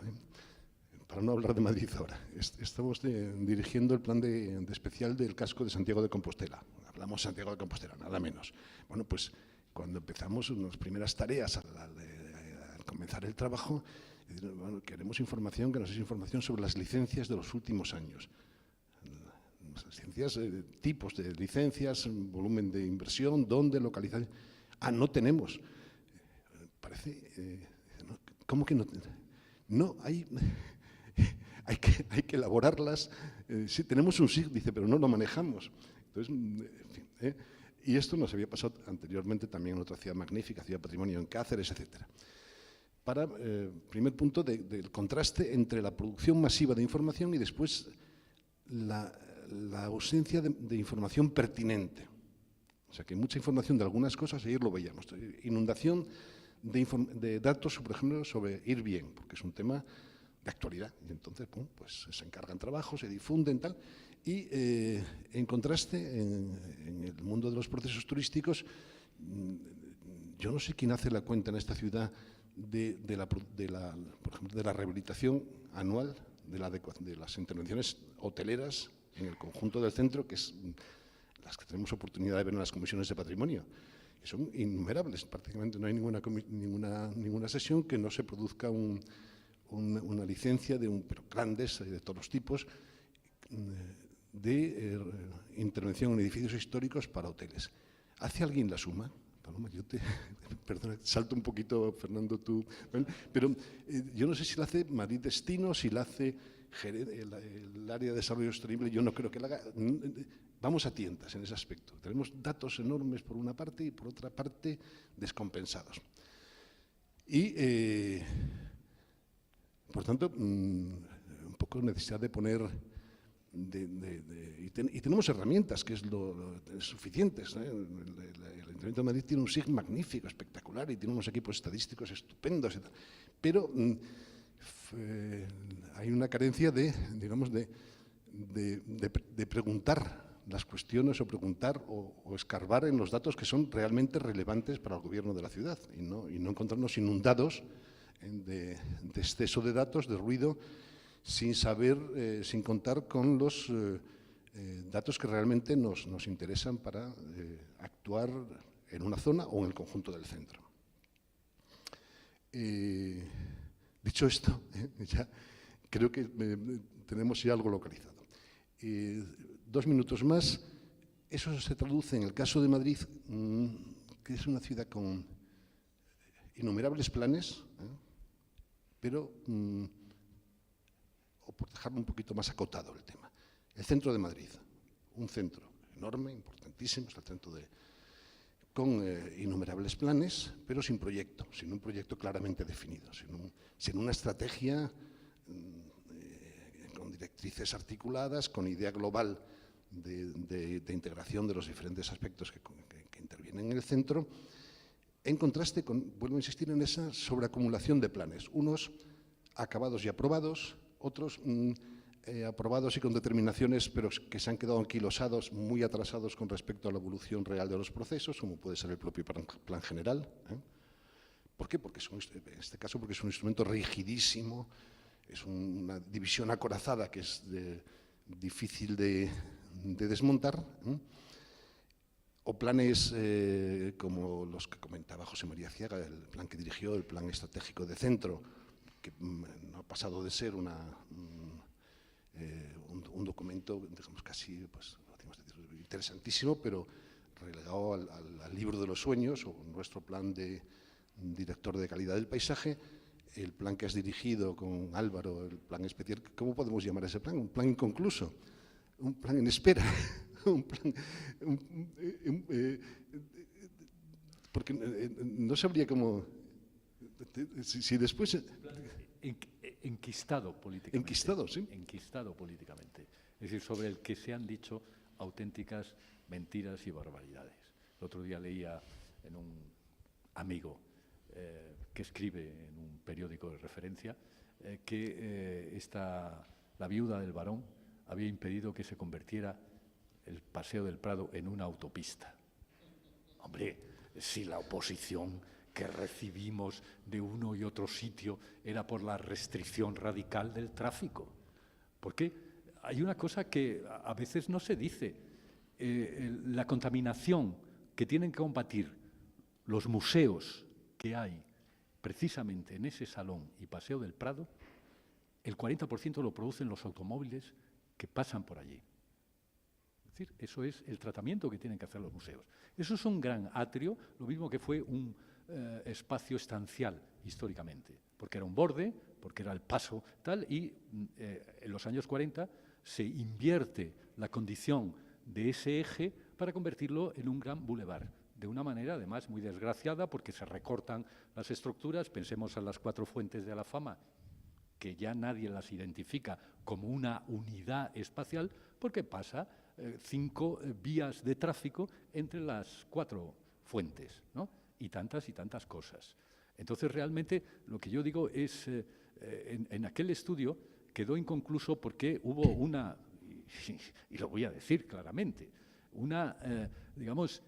para no hablar de Madrid ahora. Estamos dirigiendo el plan de especial del casco de Santiago de Compostela. Hablamos de Santiago de Compostela, nada menos. Bueno, pues cuando empezamos unas primeras tareas al comenzar el trabajo, bueno, queremos información, que nos es información sobre las licencias de los últimos años. Las licencias, tipos de licencias, volumen de inversión, dónde, localización. No tenemos. Parece... ¿Cómo que no? No, hay que elaborarlas. Sí, tenemos un SIG, dice, pero no lo manejamos. Entonces, en fin, y esto nos había pasado anteriormente también en otra ciudad magnífica, Ciudad Patrimonio en Cáceres, etcétera. Para, primer punto, del contraste entre la producción masiva de información y después la ausencia de información pertinente. O sea, que hay mucha información de algunas cosas, ayer lo veíamos. Inundación de datos, por ejemplo, sobre ir bien, porque es un tema de actualidad. Y entonces, pues se encargan trabajos, se difunden, tal. Y en contraste, en el mundo de los procesos turísticos, yo no sé quién hace la cuenta en esta ciudad por ejemplo, de la rehabilitación anual de las intervenciones hoteleras en el conjunto del centro, que es las que tenemos oportunidad de ver en las comisiones de patrimonio, que son innumerables. Prácticamente no hay ninguna sesión que no se produzca una licencia pero grandes, de todos los tipos, de intervención en edificios históricos para hoteles. ¿Hace alguien la suma? Paloma, perdona, salto un poquito, Fernando, tú, pero yo no sé si la hace Madrid Destino, si la hace el área de desarrollo sostenible, yo no creo que la haga. Vamos a tientas en ese aspecto. Tenemos datos enormes por una parte y por otra parte descompensados. Y, por tanto, un poco necesidad de poner... y tenemos herramientas que es suficientes. El Ayuntamiento de Madrid tiene un SIG magnífico, espectacular, y tiene unos equipos estadísticos estupendos, pero hay una carencia de preguntar las cuestiones o preguntar o escarbar en los datos que son realmente relevantes para el gobierno de la ciudad y no encontrarnos inundados de exceso de datos, de ruido, sin saber, sin contar con los datos que realmente nos interesan para actuar en una zona o en el conjunto del centro. Dicho esto, ya creo que tenemos ya algo localizado. 2 minutos más. Eso se traduce en el caso de Madrid, que es una ciudad con innumerables planes, pero... o por dejarlo un poquito más acotado el tema. El centro de Madrid, un centro enorme, importantísimo, es el centro con innumerables planes, pero sin proyecto, sin un proyecto claramente definido, sin una estrategia con directrices articuladas, con idea global de integración de los diferentes aspectos que intervienen en el centro, en contraste con, vuelvo a insistir en esa sobreacumulación de planes, unos acabados y aprobados, otros aprobados y con determinaciones, pero que se han quedado anquilosados, muy atrasados con respecto a la evolución real de los procesos, como puede ser el propio plan general. ¿Por qué? Porque en este caso porque es un instrumento rigidísimo, es una división acorazada que es difícil de desmontar, o planes como los que comentaba José María Ciaga, el plan que dirigió, el plan estratégico de centro, que no ha pasado de ser un documento, digamos, casi pues, interesantísimo, pero relegado al libro de los sueños, o nuestro plan de director de calidad del paisaje, el plan que has dirigido con Álvaro, el plan especial. ¿Cómo podemos llamar a ese plan? Un plan inconcluso, un plan en espera, porque no sabría cómo... Si después... Enquistado políticamente. Enquistado, sí. Enquistado políticamente. Es decir, sobre el que se han dicho auténticas mentiras y barbaridades. El otro día leía en un amigo que escribe en un periódico de referencia que la viuda del varón había impedido que se convirtiera el Paseo del Prado en una autopista. Hombre, si la oposición que recibimos de uno y otro sitio era por la restricción radical del tráfico. Porque hay una cosa que a veces no se dice. La contaminación que tienen que combatir los museos que hay precisamente en ese salón y Paseo del Prado, el 40% lo producen los automóviles que pasan por allí. Es decir, eso es el tratamiento que tienen que hacer los museos. Eso es un gran atrio, lo mismo que fue un espacio estancial históricamente, porque era un borde, porque era el paso tal, y en los años 40 se invierte la condición de ese eje para convertirlo en un gran bulevar, de una manera además muy desgraciada porque se recortan las estructuras. Pensemos en las 4 fuentes de la fama, que ya nadie las identifica como una unidad espacial porque pasa 5 vías de tráfico entre las 4 fuentes, ¿no? Y tantas cosas. Entonces, realmente, lo que yo digo es, en aquel estudio quedó inconcluso porque hubo una, y lo voy a decir claramente, una, digamos,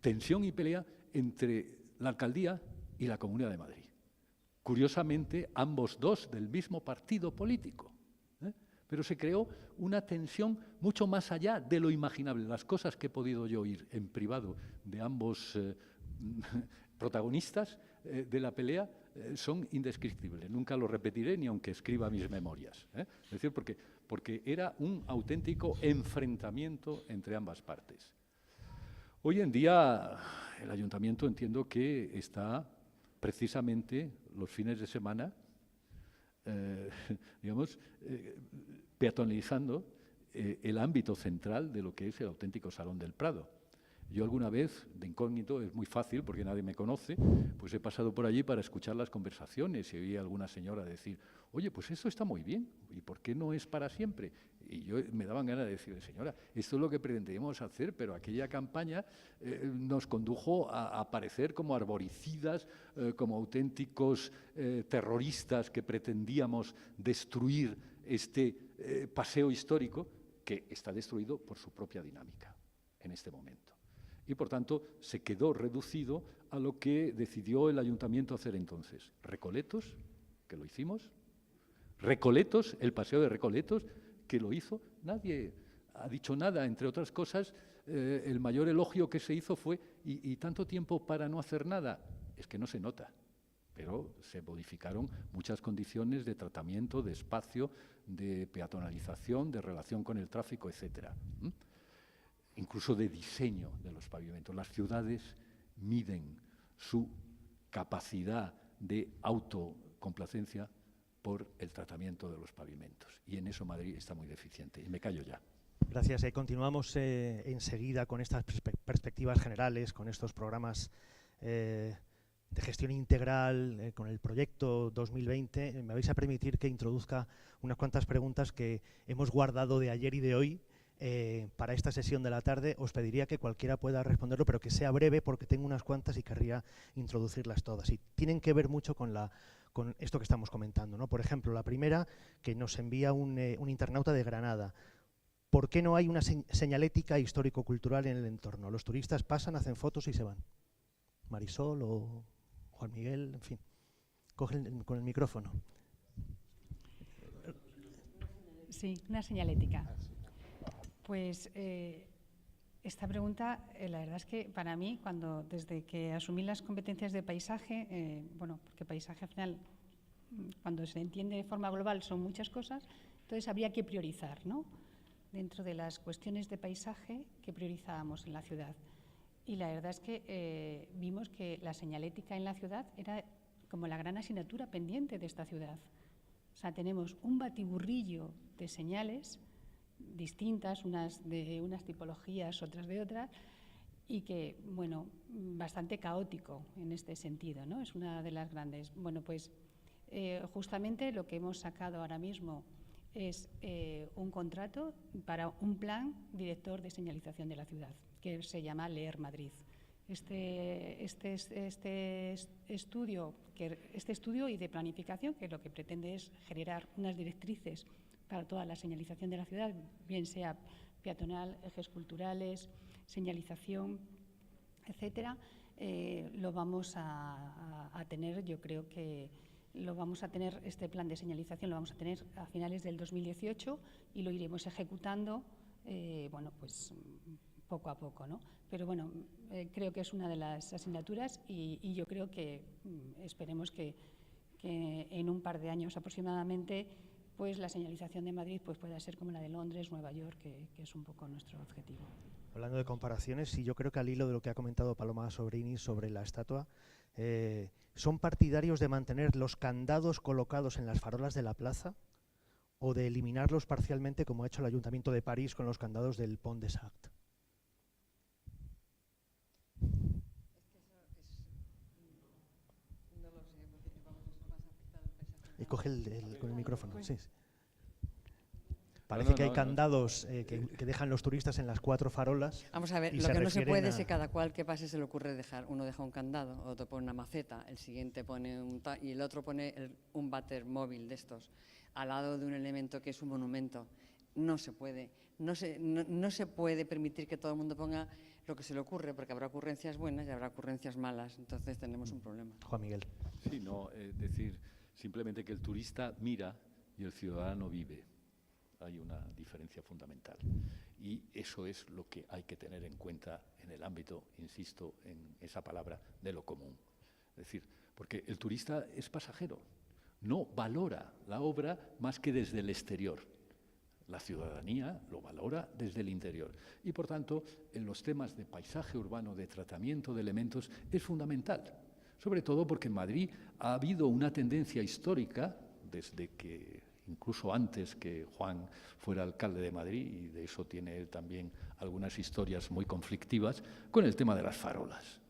tensión y pelea entre la alcaldía y la Comunidad de Madrid. Curiosamente, ambos dos del mismo partido político. Pero se creó una tensión mucho más allá de lo imaginable. Las cosas que he podido yo oír en privado de ambos protagonistas de la pelea son indescriptibles. Nunca lo repetiré ni aunque escriba mis memorias. Es decir, porque era un auténtico enfrentamiento entre ambas partes. Hoy en día el ayuntamiento entiendo que está precisamente los fines de semana digamos, peatonalizando el ámbito central de lo que es el auténtico Salón del Prado. Yo alguna vez, de incógnito, es muy fácil porque nadie me conoce, pues he pasado por allí para escuchar las conversaciones y oí a alguna señora decir, oye, pues esto está muy bien, ¿y por qué no es para siempre? Y yo me daban ganas de decirle, señora, esto es lo que pretendíamos hacer, pero aquella campaña nos condujo a aparecer como arboricidas, como auténticos terroristas que pretendíamos destruir este paseo histórico que está destruido por su propia dinámica en este momento. Y, por tanto, se quedó reducido a lo que decidió el ayuntamiento hacer entonces. Recoletos, que lo hicimos. Recoletos, el paseo de Recoletos, que lo hizo. Nadie ha dicho nada, entre otras cosas. El mayor elogio que se hizo fue, ¿y tanto tiempo para no hacer nada? Es que no se nota. Pero se modificaron muchas condiciones de tratamiento, de espacio, de peatonalización, de relación con el tráfico, etcétera. Incluso de diseño de los pavimentos. Las ciudades miden su capacidad de autocomplacencia por el tratamiento de los pavimentos. Y en eso Madrid está muy deficiente. Y me callo ya. Gracias. Continuamos enseguida con estas perspectivas generales, con estos programas de gestión integral, con el proyecto 2020. Me vais a permitir que introduzca unas cuantas preguntas que hemos guardado de ayer y de hoy. Para esta sesión de la tarde os pediría que cualquiera pueda responderlo, pero que sea breve porque tengo unas cuantas y querría introducirlas todas. Y tienen que ver mucho con esto que estamos comentando, ¿no? Por ejemplo, la primera que nos envía un internauta de Granada. ¿Por qué no hay una señalética histórico-cultural en el entorno? Los turistas pasan, hacen fotos y se van. Marisol o Juan Miguel, en fin. Cogen con el micrófono. Sí, una señalética. Pues esta pregunta, la verdad es que para mí, desde que asumí las competencias de paisaje, bueno, porque paisaje al final, cuando se entiende de forma global, son muchas cosas, entonces habría que priorizar, ¿no? Dentro de las cuestiones de paisaje que priorizábamos en la ciudad. Y la verdad es que vimos que la señalética en la ciudad era como la gran asignatura pendiente de esta ciudad. O sea, tenemos un batiburrillo de señales distintas, unas de unas tipologías, otras de otras, y que, bueno, bastante caótico en este sentido, ¿no? Es una de las grandes. Bueno, pues justamente lo que hemos sacado ahora mismo es un contrato para un plan director de señalización de la ciudad, que se llama Leer Madrid. Este estudio y de planificación, que lo que pretende es generar unas directrices para toda la señalización de la ciudad, bien sea peatonal, ejes culturales, señalización, etcétera, lo vamos a tener, yo creo que lo vamos a tener, este plan de señalización lo vamos a tener a finales del 2018 y lo iremos ejecutando, bueno, pues poco a poco, ¿no? Pero bueno, creo que es una de las asignaturas y yo creo que esperemos que en un par de años aproximadamente pues la señalización de Madrid pues pueda ser como la de Londres, Nueva York, que es un poco nuestro objetivo. Hablando de comparaciones, sí, yo creo que al hilo de lo que ha comentado Paloma Sobrini sobre la estatua, ¿son partidarios de mantener los candados colocados en las farolas de la plaza o de eliminarlos parcialmente, como ha hecho el Ayuntamiento de París con los candados del Pont des Arts? Coge con el micrófono. Sí, sí. Parece que hay candados que dejan los turistas en las 4 farolas. Vamos a ver, lo que no se puede es que cada cual que pase se le ocurre dejar. Uno deja un candado, otro pone una maceta, el siguiente pone y el otro pone un váter móvil de estos al lado de un elemento que es un monumento. No se puede. No se puede permitir que todo el mundo ponga lo que se le ocurre, porque habrá ocurrencias buenas y habrá ocurrencias malas. Entonces tenemos un problema. Juan Miguel. Sí, no, decir simplemente que el turista mira y el ciudadano vive. Hay una diferencia fundamental. Y eso es lo que hay que tener en cuenta en el ámbito, insisto, en esa palabra, de lo común. Es decir, porque el turista es pasajero, no valora la obra más que desde el exterior. La ciudadanía lo valora desde el interior. Y, por tanto, en los temas de paisaje urbano, de tratamiento de elementos, es fundamental. Sobre todo porque en Madrid ha habido una tendencia histórica, desde que, incluso antes que Juan fuera alcalde de Madrid, y de eso tiene él también algunas historias muy conflictivas, con el tema de las farolas.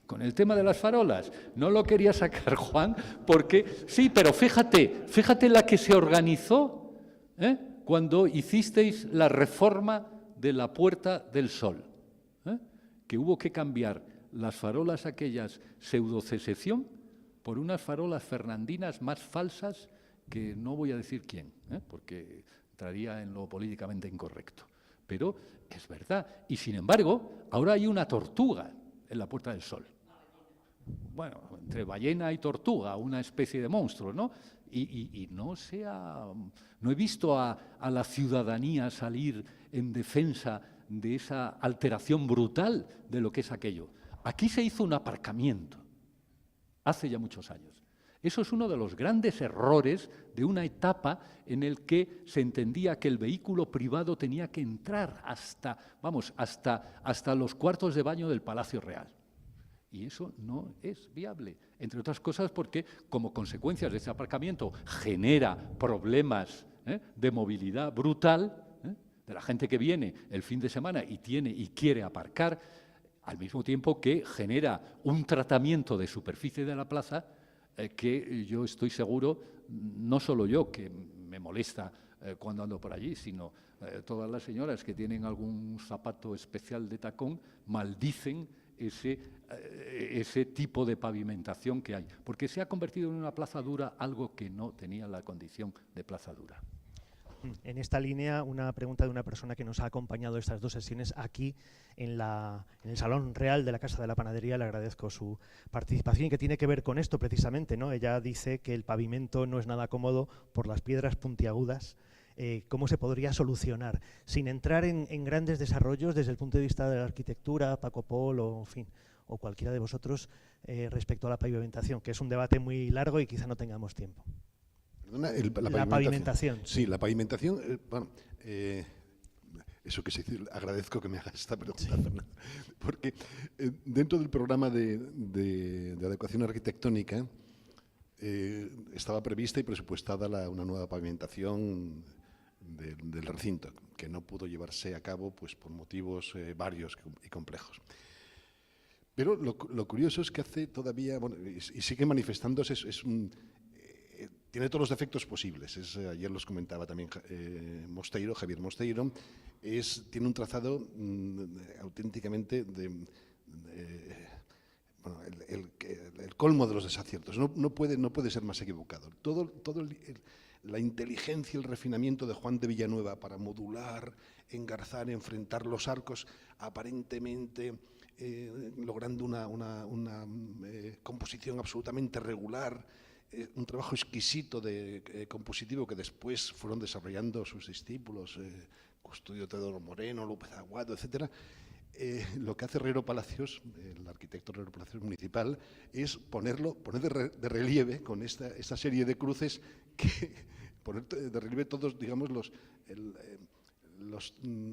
Con el tema de las farolas. No lo quería sacar Juan porque, sí, pero fíjate la que se organizó cuando hicisteis la reforma de la Puerta del Sol, que hubo que cambiar las farolas aquellas pseudo-secesión por unas farolas fernandinas más falsas que no voy a decir quién, porque entraría en lo políticamente incorrecto. Pero es verdad. Y, sin embargo, ahora hay una tortuga en la Puerta del Sol. Bueno, entre ballena y tortuga, una especie de monstruo, ¿no? Y no he visto a la ciudadanía salir en defensa de esa alteración brutal de lo que es aquello. Aquí se hizo un aparcamiento, hace ya muchos años. Eso es uno de los grandes errores de una etapa en el que se entendía que el vehículo privado tenía que entrar hasta los cuartos de baño del Palacio Real. Y eso no es viable, entre otras cosas porque, como consecuencia de ese aparcamiento, genera problemas de movilidad brutal, de la gente que viene el fin de semana y quiere aparcar, al mismo tiempo que genera un tratamiento de superficie de la plaza que yo estoy seguro, no solo yo, que me molesta cuando ando por allí, sino todas las señoras que tienen algún zapato especial de tacón maldicen ese tipo de pavimentación que hay, porque se ha convertido en una plaza dura algo que no tenía la condición de plaza dura. En esta línea, una pregunta de una persona que nos ha acompañado estas 2 sesiones aquí en el Salón Real de la Casa de la Panadería. Le agradezco su participación y que tiene que ver con esto precisamente, ¿no? Ella dice que el pavimento no es nada cómodo por las piedras puntiagudas. ¿Cómo se podría solucionar? Sin entrar en grandes desarrollos desde el punto de vista de la arquitectura, Paco Pol o cualquiera de vosotros respecto a la pavimentación, que es un debate muy largo y quizá no tengamos tiempo. Perdona, la pavimentación. Sí, la pavimentación. Eso que se dice, agradezco que me hagas esta pregunta, sí. Fernando, porque dentro del programa de adecuación arquitectónica estaba prevista y presupuestada una nueva pavimentación del recinto, que no pudo llevarse a cabo pues, por motivos varios y complejos. Pero lo curioso es que hace todavía, bueno, y sigue manifestándose, tiene todos los defectos posibles. Ayer los comentaba también Javier Mosteiro. Tiene un trazado auténticamente el colmo de los desaciertos. No puede ser más equivocado. La inteligencia y el refinamiento de Juan de Villanueva para modular, engarzar, enfrentar los arcos, aparentemente logrando una composición absolutamente regular, un trabajo exquisito compositivo que después fueron desarrollando sus discípulos, Custodio Teodoro Moreno, López Aguado, etcétera. Lo que hace Herrero Palacios, el arquitecto Herrero Palacios municipal, es poner de relieve con esta serie de cruces, poner de relieve todos, digamos, los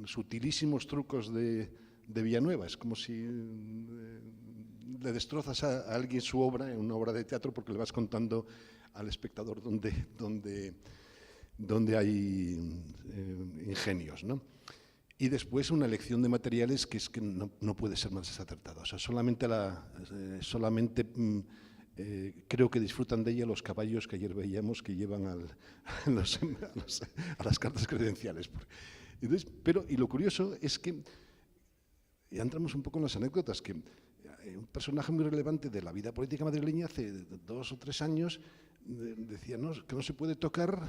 sutilísimos trucos de Villanueva. Es como si le destrozas a alguien su obra, en una obra de teatro, porque le vas contando al espectador dónde hay ingenios, ¿no? Y después una elección de materiales que es que no puede ser más desacertada. O sea, solamente creo que disfrutan de ella los caballos que ayer veíamos que llevan a las cartas credenciales. Entonces, y lo curioso es que, ya entramos un poco en las anécdotas, que un personaje muy relevante de la vida política madrileña hace 2 o 3 años decía que no se puede tocar,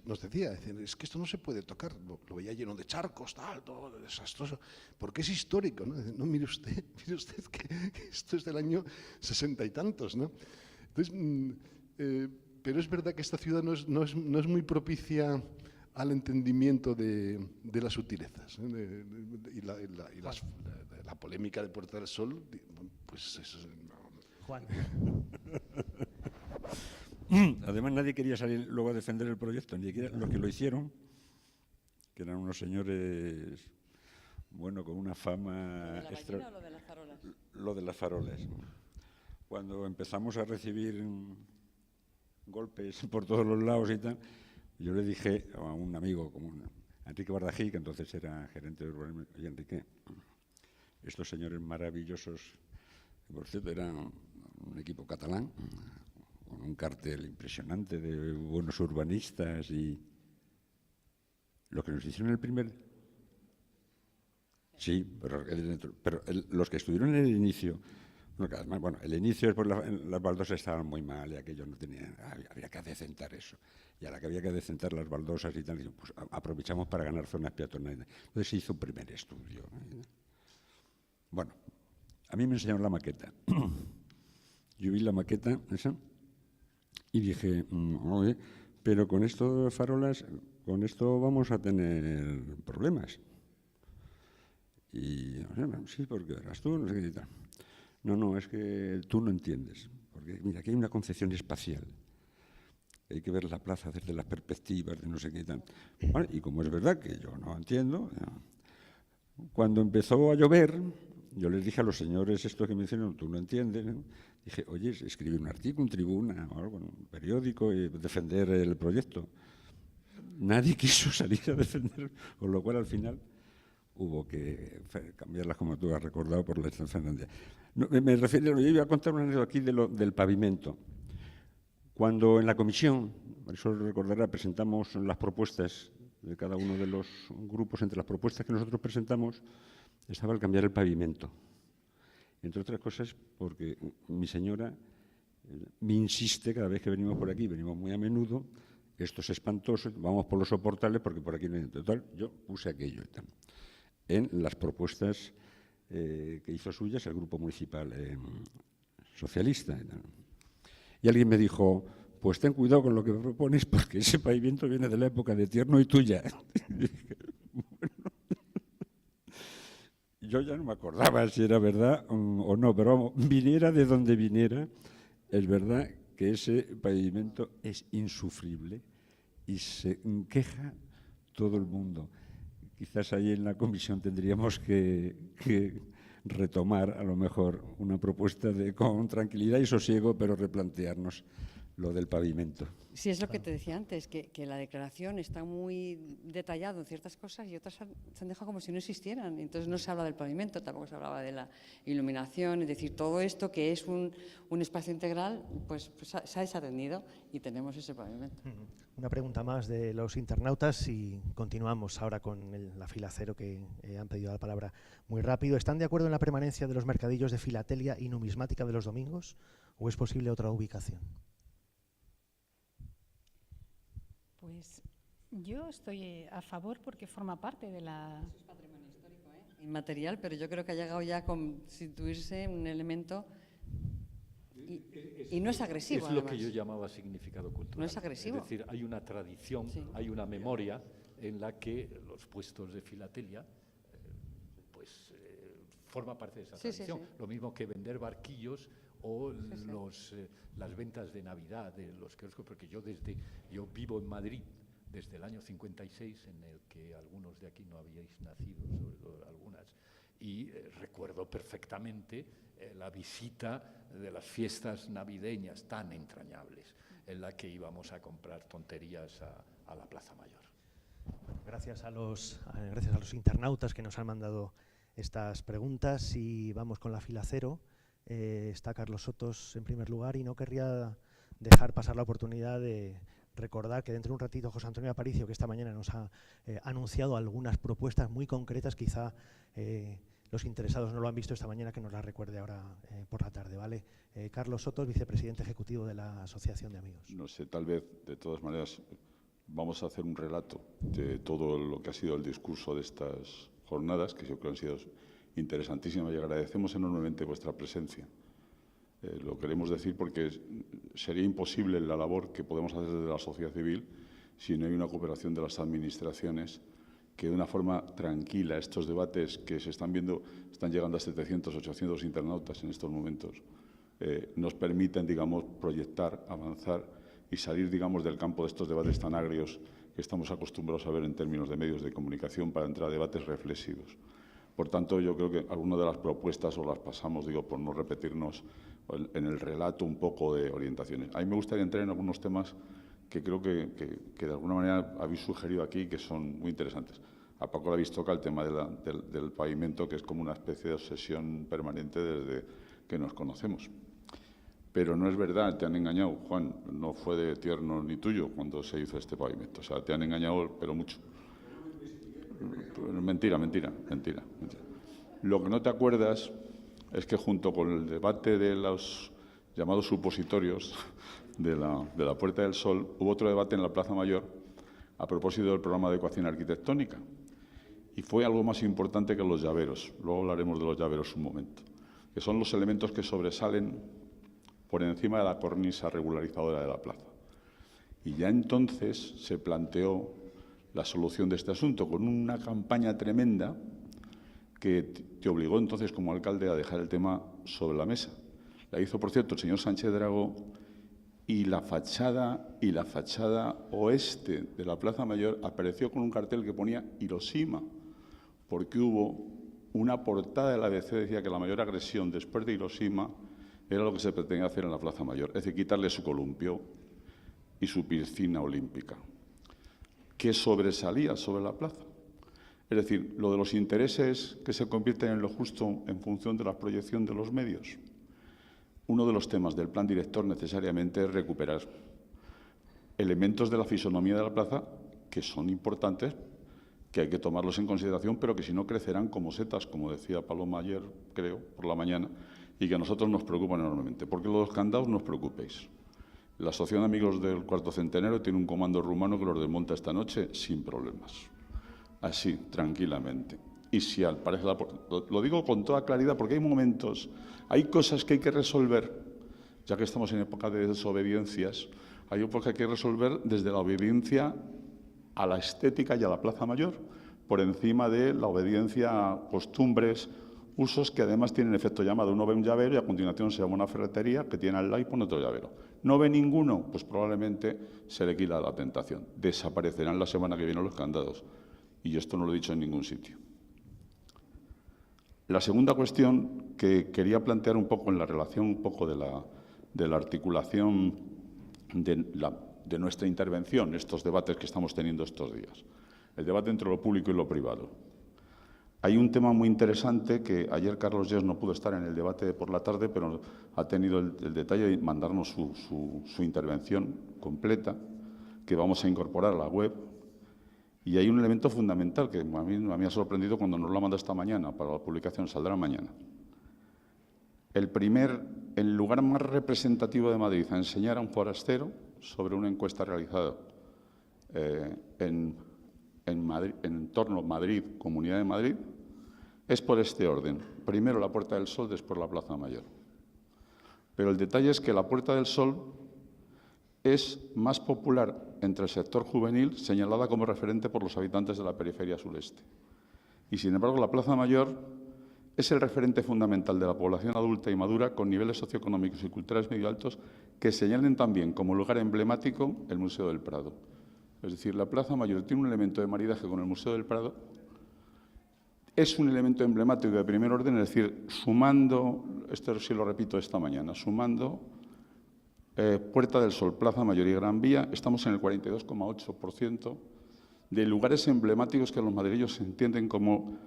nos decía, es que esto no se puede tocar, lo veía lleno de charcos, todo desastroso, porque es histórico, ¿no? No, mire usted que esto es del año 60 y tantos, ¿no? Entonces, pero es verdad que esta ciudad no es muy propicia al entendimiento de las sutilezas, ¿eh? y la polémica de Puerta del Sol, pues eso. Juan. Además, nadie quería salir luego a defender el proyecto, ni siquiera los que lo hicieron, que eran unos señores, bueno, con una fama... ¿Lo de la gallina o lo de las farolas? Lo de las farolas. Cuando empezamos a recibir golpes por todos los lados y tal, yo le dije a un amigo, como Enrique Bardají, que entonces era gerente de urbanismo, y Enrique, estos señores maravillosos, que por cierto eran un equipo catalán, con un cartel impresionante de buenos urbanistas, y lo que nos hicieron el primer... Sí, pero los que estuvieron en el inicio, bueno, el inicio es las baldosas estaban muy mal y aquello no tenía, había que adecentar eso. Y a la que había que adecentar las baldosas y tal, pues aprovechamos para ganar zonas peatonales. Entonces se hizo un primer estudio. Bueno, a mí me enseñaron la maqueta. Yo vi la maqueta esa y dije, oye, pero con esto de farolas, con esto vamos a tener problemas. Y, sí, porque verás tú, no sé qué tal. No, es que tú no entiendes. Porque, mira, aquí hay una concepción espacial. Hay que ver la plaza desde las perspectivas de no sé qué tal. Vale, y como es verdad que yo no entiendo, cuando empezó a llover, yo les dije a los señores estos que me dijeron, tú no entiendes, ¿no? Dije, oye, escribí un artículo, un tribuna o algo, un periódico y defender el proyecto. Nadie quiso salir a defender, con lo cual al final hubo que cambiarlas, como tú has recordado, por la estancia Fernández. No, me refiero, yo iba a contar una anécdota aquí del pavimento. Cuando en la comisión, Marisol recordará, presentamos las propuestas de cada uno de los grupos, entre las propuestas que nosotros presentamos, estaba el cambiar el pavimento. Entre otras cosas, porque mi señora me insiste cada vez que venimos por aquí, venimos muy a menudo, esto es espantoso, vamos por los soportales porque por aquí no hay... Total, yo puse aquello y tal. En las propuestas que hizo suyas el grupo municipal socialista. Y alguien me dijo, pues ten cuidado con lo que propones porque ese pavimento viene de la época de Tierno y tuya. Y dije, bueno, yo ya no me acordaba si era verdad o no, pero vamos, viniera de donde viniera, es verdad que ese pavimento es insufrible y se queja todo el mundo. Quizás ahí en la comisión tendríamos que retomar a lo mejor una propuesta con tranquilidad y sosiego, pero replantearnos lo del pavimento. Sí, es lo que te decía antes, que la declaración está muy detallado en ciertas cosas y otras se han dejado como si no existieran. Entonces no se habla del pavimento, tampoco se hablaba de la iluminación, es decir, todo esto que es un espacio integral, pues se ha desatendido y tenemos ese pavimento. Una pregunta más de los internautas y continuamos ahora con la fila cero que han pedido la palabra muy rápido. ¿Están de acuerdo en la permanencia de los mercadillos de filatelia y numismática de los domingos o es posible otra ubicación? Pues yo estoy a favor porque forma parte de la... Eso es patrimonio histórico, inmaterial, pero yo creo que ha llegado ya a constituirse un elemento y no es agresivo. Es lo que yo llamaba significado cultural. No es agresivo. Es decir, hay una tradición, sí, hay una memoria en la que los puestos de filatelia forma parte de esa tradición. Sí, sí, sí. Lo mismo que vender barquillos o las ventas de Navidad de los kioscos, porque yo vivo en Madrid desde el año 56, en el que algunos de aquí no habíais nacido, sobre todo algunas, Y recuerdo perfectamente la visita de las fiestas navideñas tan entrañables, en la que íbamos a comprar tonterías a la Plaza Mayor. Gracias a los internautas que nos han mandado estas preguntas, y vamos con la fila cero. Está Carlos Sotos en primer lugar, y no querría dejar pasar la oportunidad de recordar que dentro de un ratito José Antonio Aparicio, que esta mañana nos ha anunciado algunas propuestas muy concretas, quizá los interesados no lo han visto esta mañana, que nos la recuerde ahora por la tarde, ¿vale? Carlos Sotos, vicepresidente ejecutivo de la Asociación de Amigos. No sé, tal vez, de todas maneras, vamos a hacer un relato de todo lo que ha sido el discurso de estas jornadas, que yo creo que han sido interesantísimas, y agradecemos enormemente vuestra presencia. Lo queremos decir porque sería imposible la labor que podemos hacer desde la sociedad civil si no hay una cooperación de las administraciones, que de una forma tranquila estos debates que se están viendo, están llegando a 700, 800 internautas en estos momentos, nos permiten, digamos, proyectar, avanzar y salir, digamos, del campo de estos debates tan agrios que estamos acostumbrados a ver en términos de medios de comunicación, para entrar a debates reflexivos. Por tanto, yo creo que algunas de las propuestas os las pasamos, digo, por no repetirnos en el relato un poco de orientaciones. A mí me gustaría entrar en algunos temas que creo que de alguna manera habéis sugerido aquí, que son muy interesantes. A Paco le habéis tocado el tema del pavimento, que es como una especie de obsesión permanente desde que nos conocemos. Pero no es verdad, te han engañado, Juan, no fue de tierno ni tuyo cuando se hizo este pavimento. O sea, te han engañado, pero mucho. Mentira. Lo que no te acuerdas es que junto con el debate de los llamados supositorios de la Puerta del Sol, hubo otro debate en la Plaza Mayor a propósito del programa de ecuación arquitectónica. Y fue algo más importante que los llaveros. Luego hablaremos de los llaveros un momento. Que son los elementos que sobresalen por encima de la cornisa regularizadora de la plaza. Y ya entonces se planteó la solución de este asunto con una campaña tremenda que te obligó entonces como alcalde a dejar el tema sobre la mesa. La hizo, por cierto, el señor Sánchez Dragó, y la fachada oeste de la Plaza Mayor apareció con un cartel que ponía Hiroshima, porque hubo una portada del ABC que decía que la mayor agresión después de Hiroshima era lo que se pretendía hacer en la Plaza Mayor, es decir, quitarle su columpio y su piscina olímpica, que sobresalía sobre la plaza. Es decir, lo de los intereses que se convierten en lo justo en función de la proyección de los medios. Uno de los temas del plan director necesariamente es recuperar elementos de la fisonomía de la plaza que son importantes, que hay que tomarlos en consideración, pero que si no crecerán como setas, como decía Paloma ayer, creo, por la mañana, y que a nosotros nos preocupan enormemente. Porque los candados no os preocupéis. La Asociación de Amigos del Cuarto Centenario tiene un comando rumano que los desmonta esta noche sin problemas. Así, tranquilamente. Y si parece lo digo con toda claridad porque hay momentos, hay cosas que hay que resolver, ya que estamos en época de desobediencias, hay cosas que hay que resolver desde la obediencia a la estética y a la Plaza Mayor, por encima de la obediencia a costumbres, usos que además tienen efecto llamada. Uno ve un llavero y a continuación se llama una ferretería que tiene al lado y pone otro llavero. ¿No ve ninguno? Pues probablemente se le quita la tentación. Desaparecerán la semana que viene los candados. Y esto no lo he dicho en ningún sitio. La segunda cuestión que quería plantear un poco en la relación un poco de la articulación de nuestra intervención, estos debates que estamos teniendo estos días, el debate entre lo público y lo privado. Hay un tema muy interesante que ayer Carlos Yes no pudo estar en el debate de por la tarde, pero ha tenido el detalle de mandarnos su intervención completa, que vamos a incorporar a la web. Y hay un elemento fundamental que a mí me ha sorprendido cuando nos lo ha mandado esta mañana, para la publicación, saldrá mañana. El lugar más representativo de Madrid a enseñar a un forastero sobre una encuesta realizada en torno a Madrid, Comunidad de Madrid, es por este orden. Primero la Puerta del Sol, después la Plaza Mayor. Pero el detalle es que la Puerta del Sol es más popular entre el sector juvenil, señalada como referente por los habitantes de la periferia sureste. Y, sin embargo, la Plaza Mayor es el referente fundamental de la población adulta y madura con niveles socioeconómicos y culturales medio altos que señalen también como lugar emblemático el Museo del Prado. Es decir, la Plaza Mayor tiene un elemento de maridaje con el Museo del Prado es un elemento emblemático de primer orden, es decir, sumando, esto sí lo repito esta mañana, sumando Puerta del Sol, Plaza Mayor y Gran Vía, estamos en el 42,8% de lugares emblemáticos que los madrileños entienden como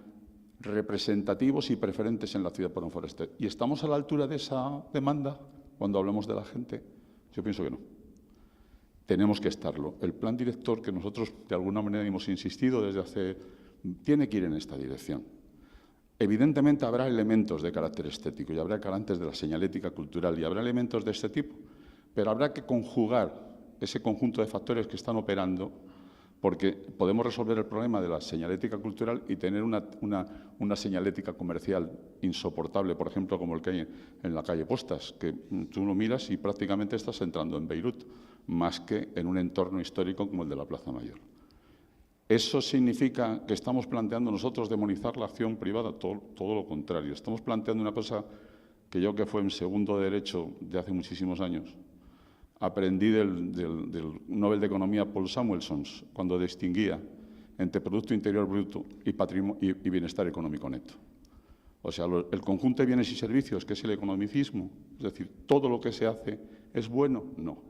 representativos y preferentes en la ciudad por un forastero. ¿Y estamos a la altura de esa demanda cuando hablamos de la gente? Yo pienso que no. Tenemos que estarlo. El plan director que nosotros de alguna manera hemos insistido desde hace... tiene que ir en esta dirección. Evidentemente habrá elementos de carácter estético y habrá carácter de la señalética cultural y habrá elementos de este tipo, pero habrá que conjugar ese conjunto de factores que están operando, porque podemos resolver el problema de la señalética cultural y tener una señalética comercial insoportable, por ejemplo, como el que hay en la calle Postas, que tú lo miras y prácticamente estás entrando en Beirut, más que en un entorno histórico como el de la Plaza Mayor. ¿Eso significa que estamos planteando nosotros demonizar la acción privada? Todo lo contrario. Estamos planteando una cosa que yo, que fue en segundo de Derecho de hace muchísimos años, aprendí del Nobel de Economía Paul Samuelson, cuando distinguía entre Producto Interior Bruto y bienestar económico neto. O sea, el conjunto de bienes y servicios, que es el economicismo, es decir, todo lo que se hace, ¿es bueno? No.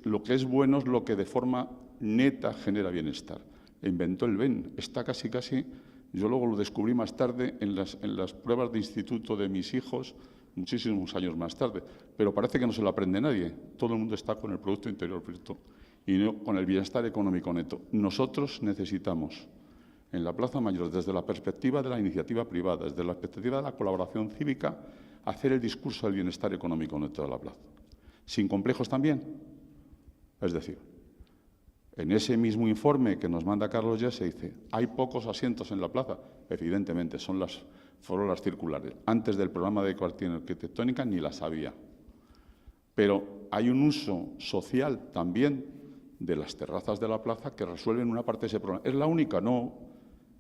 Lo que es bueno es lo que de forma neta genera bienestar. Inventó el BEN. Está casi, yo luego lo descubrí más tarde en las pruebas de instituto de mis hijos, muchísimos años más tarde, pero parece que no se lo aprende nadie. Todo el mundo está con el Producto Interior Bruto y no con el bienestar económico neto. Nosotros necesitamos, en la Plaza Mayor, desde la perspectiva de la iniciativa privada, desde la perspectiva de la colaboración cívica, hacer el discurso del bienestar económico neto de la plaza. Sin complejos también. Es decir, en ese mismo informe que nos manda Carlos ya se dice, hay pocos asientos en la plaza. Evidentemente, fueron las circulares. Antes del programa de coordinación arquitectónica ni las había. Pero hay un uso social también de las terrazas de la plaza que resuelven una parte de ese problema. ¿Es la única? No.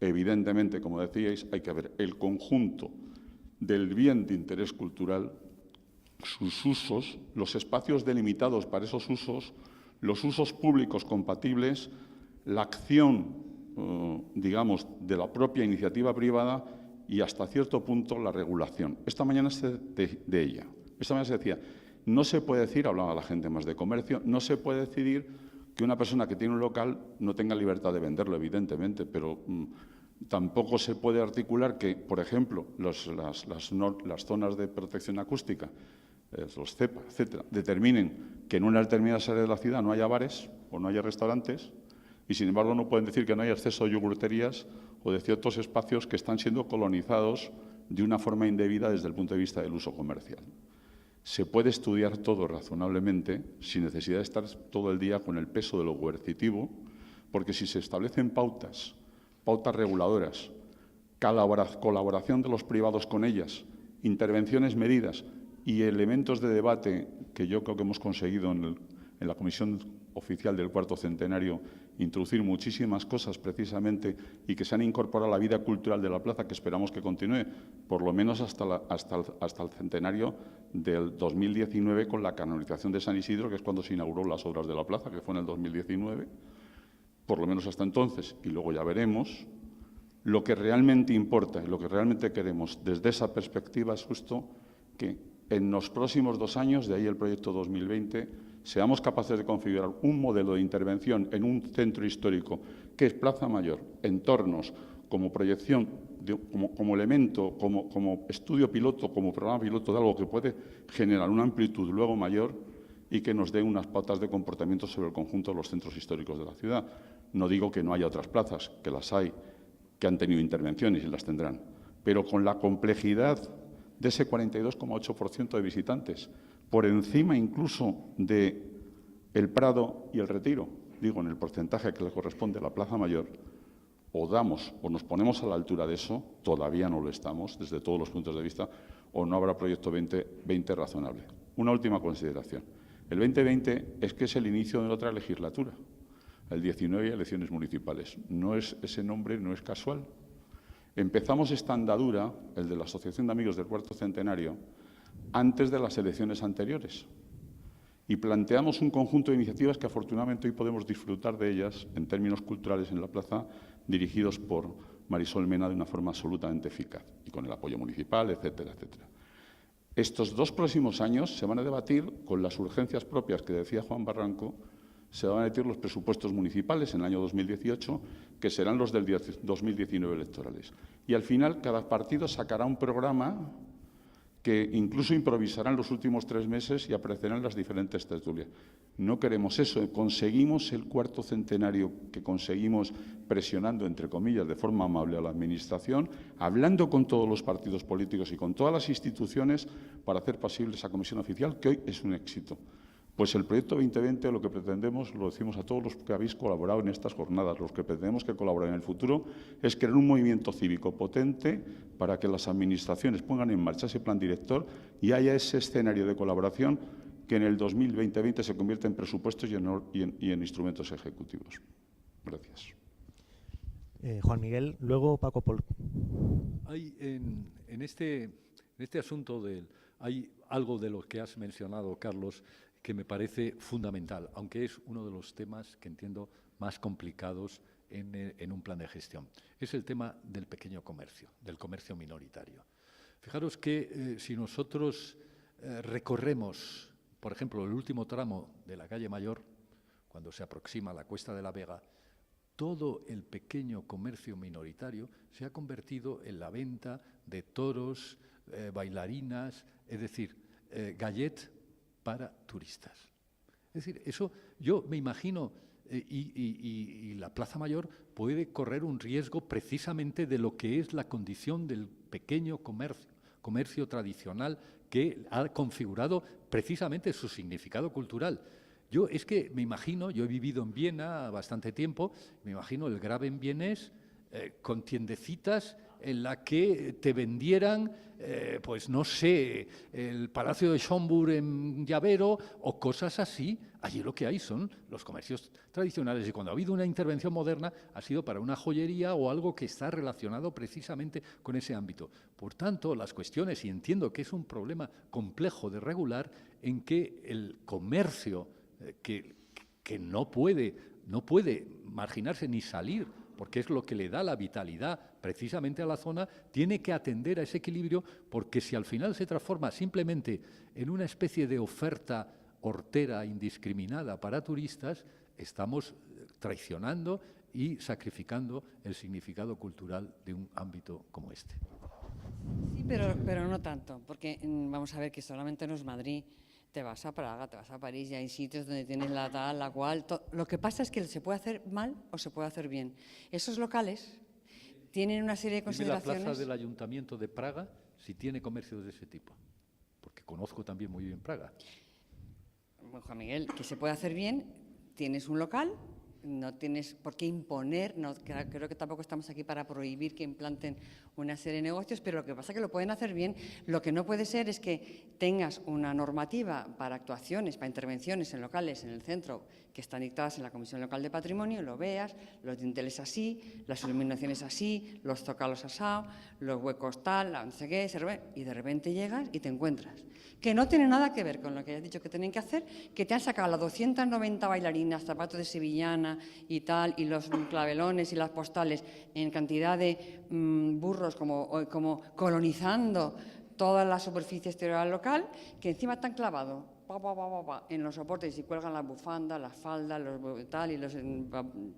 Evidentemente, como decíais, hay que ver el conjunto del bien de interés cultural, sus usos, los espacios delimitados para esos usos, los usos públicos compatibles, la acción, digamos, de la propia iniciativa privada y, hasta cierto punto, la regulación. Esta mañana de ella. Esta mañana se decía, no se puede decir, hablaba la gente más de comercio, no se puede decidir que una persona que tiene un local no tenga libertad de venderlo, evidentemente, pero tampoco se puede articular que, por ejemplo, las zonas de protección acústica, los CEPA, etcétera, determinen que en una determinada área de la ciudad no haya bares o no haya restaurantes y, sin embargo, no pueden decir que no haya acceso a yogurterías o de ciertos espacios que están siendo colonizados de una forma indebida desde el punto de vista del uso comercial. Se puede estudiar todo razonablemente sin necesidad de estar todo el día con el peso de lo coercitivo, porque si se establecen pautas reguladoras, colaboración de los privados con ellas, intervenciones medidas y elementos de debate que yo creo que hemos conseguido en la Comisión Oficial del Cuarto Centenario, introducir muchísimas cosas precisamente y que se han incorporado a la vida cultural de la plaza, que esperamos que continúe por lo menos hasta el centenario del 2019 con la canonización de San Isidro, que es cuando se inauguró las obras de la plaza, que fue en el 2019, por lo menos hasta entonces, y luego ya veremos. Lo que realmente importa y lo que realmente queremos desde esa perspectiva es justo que en los próximos 2 años, de ahí el proyecto 2020, seamos capaces de configurar un modelo de intervención en un centro histórico que es Plaza Mayor, entornos, como proyección, como elemento, como estudio piloto, como programa piloto de algo que puede generar una amplitud luego mayor y que nos dé unas pautas de comportamiento sobre el conjunto de los centros históricos de la ciudad. No digo que no haya otras plazas, que las hay, que han tenido intervenciones y las tendrán, pero con la complejidad de ese 42,8% de visitantes, por encima incluso de el Prado y el Retiro, digo, en el porcentaje que le corresponde a la Plaza Mayor, o nos ponemos a la altura de eso, todavía no lo estamos desde todos los puntos de vista, o no habrá proyecto 2020 razonable. Una última consideración. El 2020 es que es el inicio de otra legislatura. El 19 hay elecciones municipales. Ese nombre no es casual. Empezamos esta andadura, el de la Asociación de Amigos del Cuarto Centenario, antes de las elecciones anteriores. Y planteamos un conjunto de iniciativas que afortunadamente hoy podemos disfrutar de ellas en términos culturales en la plaza, dirigidos por Marisol Mena de una forma absolutamente eficaz y con el apoyo municipal, etcétera, etcétera. Estos 2 próximos años se van a debatir con las urgencias propias que decía Juan Barranco, se van a debatir los presupuestos municipales en el año 2018, que serán los del 2019 electorales. Y al final cada partido sacará un programa que incluso improvisarán los últimos 3 meses y aparecerán las diferentes tertulias. No queremos eso. Conseguimos el 4º centenario que conseguimos presionando, entre comillas, de forma amable a la Administración, hablando con todos los partidos políticos y con todas las instituciones para hacer posible esa comisión oficial, que hoy es un éxito. Pues el proyecto 2020 lo que pretendemos, lo decimos a todos los que habéis colaborado en estas jornadas, los que pretendemos que colaboren en el futuro, es crear un movimiento cívico potente para que las administraciones pongan en marcha ese plan director y haya ese escenario de colaboración que en el 2020 se convierta en presupuestos y en instrumentos ejecutivos. Gracias. Juan Miguel, luego Paco Pol. Hay en este asunto hay algo de lo que has mencionado, Carlos, que me parece fundamental, aunque es uno de los temas que entiendo más complicados en un plan de gestión. Es el tema del pequeño comercio, del comercio minoritario. Fijaros que si nosotros recorremos, por ejemplo, el último tramo de la calle Mayor, cuando se aproxima a la Cuesta de la Vega, todo el pequeño comercio minoritario se ha convertido en la venta de toros, bailarinas, es decir, gallet para turistas. Es decir, eso yo me imagino, y la Plaza Mayor puede correr un riesgo precisamente de lo que es la condición del pequeño comercio tradicional que ha configurado precisamente su significado cultural. Yo es que me imagino, yo he vivido en Viena bastante tiempo, me imagino el Graben vienés con tiendecitas en la que te vendieran, pues no sé, el Palacio de Schönbrunn en Llavero o cosas así. Allí lo que hay son los comercios tradicionales y cuando ha habido una intervención moderna ha sido para una joyería o algo que está relacionado precisamente con ese ámbito. Por tanto, las cuestiones, y entiendo que es un problema complejo de regular, en que el comercio que no puede marginarse ni salir, porque es lo que le da la vitalidad precisamente a la zona, tiene que atender a ese equilibrio, porque si al final se transforma simplemente en una especie de oferta hortera indiscriminada para turistas, estamos traicionando y sacrificando el significado cultural de un ámbito como este. Sí, pero no tanto, porque vamos a ver que solamente no es Madrid. Te vas a Praga, te vas a París y hay sitios donde tienes la tal, la cual. Lo que pasa es que se puede hacer mal o se puede hacer bien. Esos locales tienen una serie de consideraciones. Dime la plaza del Ayuntamiento de Praga si tiene comercios de ese tipo, porque conozco también muy bien Praga. Bueno, Juan Miguel, que se puede hacer bien, tienes un local, no tienes por qué imponer, creo que tampoco estamos aquí para prohibir que implanten una serie de negocios, pero lo que pasa es que lo pueden hacer bien. Lo que no puede ser es que tengas una normativa para actuaciones, para intervenciones en locales en el centro que están dictadas en la Comisión Local de Patrimonio, lo veas, los dinteles así, las iluminaciones así, los zócalos así, los huecos tal, no sé qué, y de repente llegas y te encuentras que no tiene nada que ver con lo que has dicho que tienen que hacer, que te han sacado las 290 bailarinas, zapatos de sevillana y tal, y los clavelones y las postales en cantidad de burros como colonizando toda la superficie exterior local, que encima están clavados en los soportes y cuelgan las bufandas, las faldas, los tal y los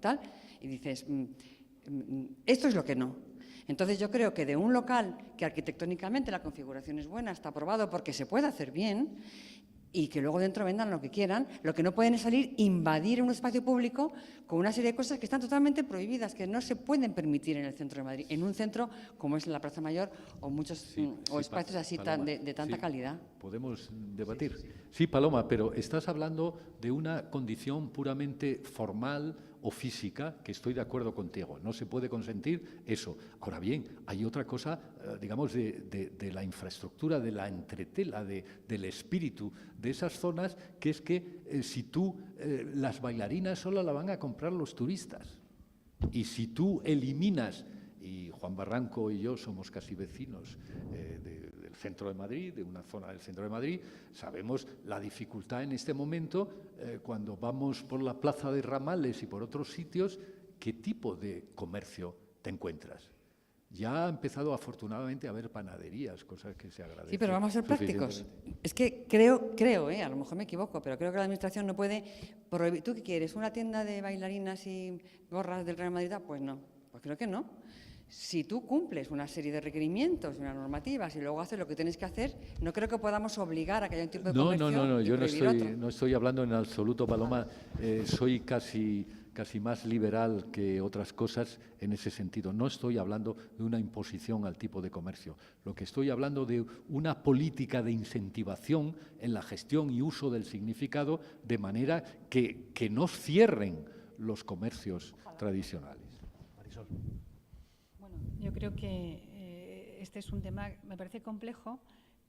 tal, y dices, esto es lo que no. Entonces yo creo que de un local que arquitectónicamente la configuración es buena, está aprobado porque se puede hacer bien, y que luego dentro vendan lo que quieran, lo que no pueden es salir, invadir un espacio público con una serie de cosas que están totalmente prohibidas, que no se pueden permitir en el centro de Madrid, en un centro como es la Plaza Mayor o muchos espacios así de tanta calidad. Podemos debatir. Sí, Paloma, pero estás hablando de una condición puramente formal o física, que estoy de acuerdo contigo. No se puede consentir eso. Ahora bien, hay otra cosa, digamos, de la infraestructura, de la entretela, del espíritu de esas zonas, que es que si tú, las bailarinas solo la van a comprar los turistas. Y si tú eliminas, y Juan Barranco y yo somos casi vecinos del centro de Madrid, de una zona del centro de Madrid, sabemos la dificultad en este momento, cuando vamos por la Plaza de Ramales y por otros sitios, qué tipo de comercio te encuentras. Ya ha empezado afortunadamente a haber panaderías, cosas que se agradecen. Sí, pero vamos a ser prácticos. Es que creo, a lo mejor me equivoco, pero creo que la Administración no puede prohibir. ¿Tú qué quieres? ¿Una tienda de bailarinas y gorras del Real Madrid? Pues no, pues creo que no. Si tú cumples una serie de requerimientos y unas normativas y luego haces lo que tienes que hacer, no creo que podamos obligar a que haya un tipo de comercio No, y yo prohibir no estoy hablando en absoluto, Paloma. Soy casi más liberal que otras cosas en ese sentido. No estoy hablando de una imposición al tipo de comercio. Lo que estoy hablando de una política de incentivación en la gestión y uso del significado de manera que no cierren los comercios tradicionales. Marisol. Bueno, yo creo que este es un tema, me parece complejo,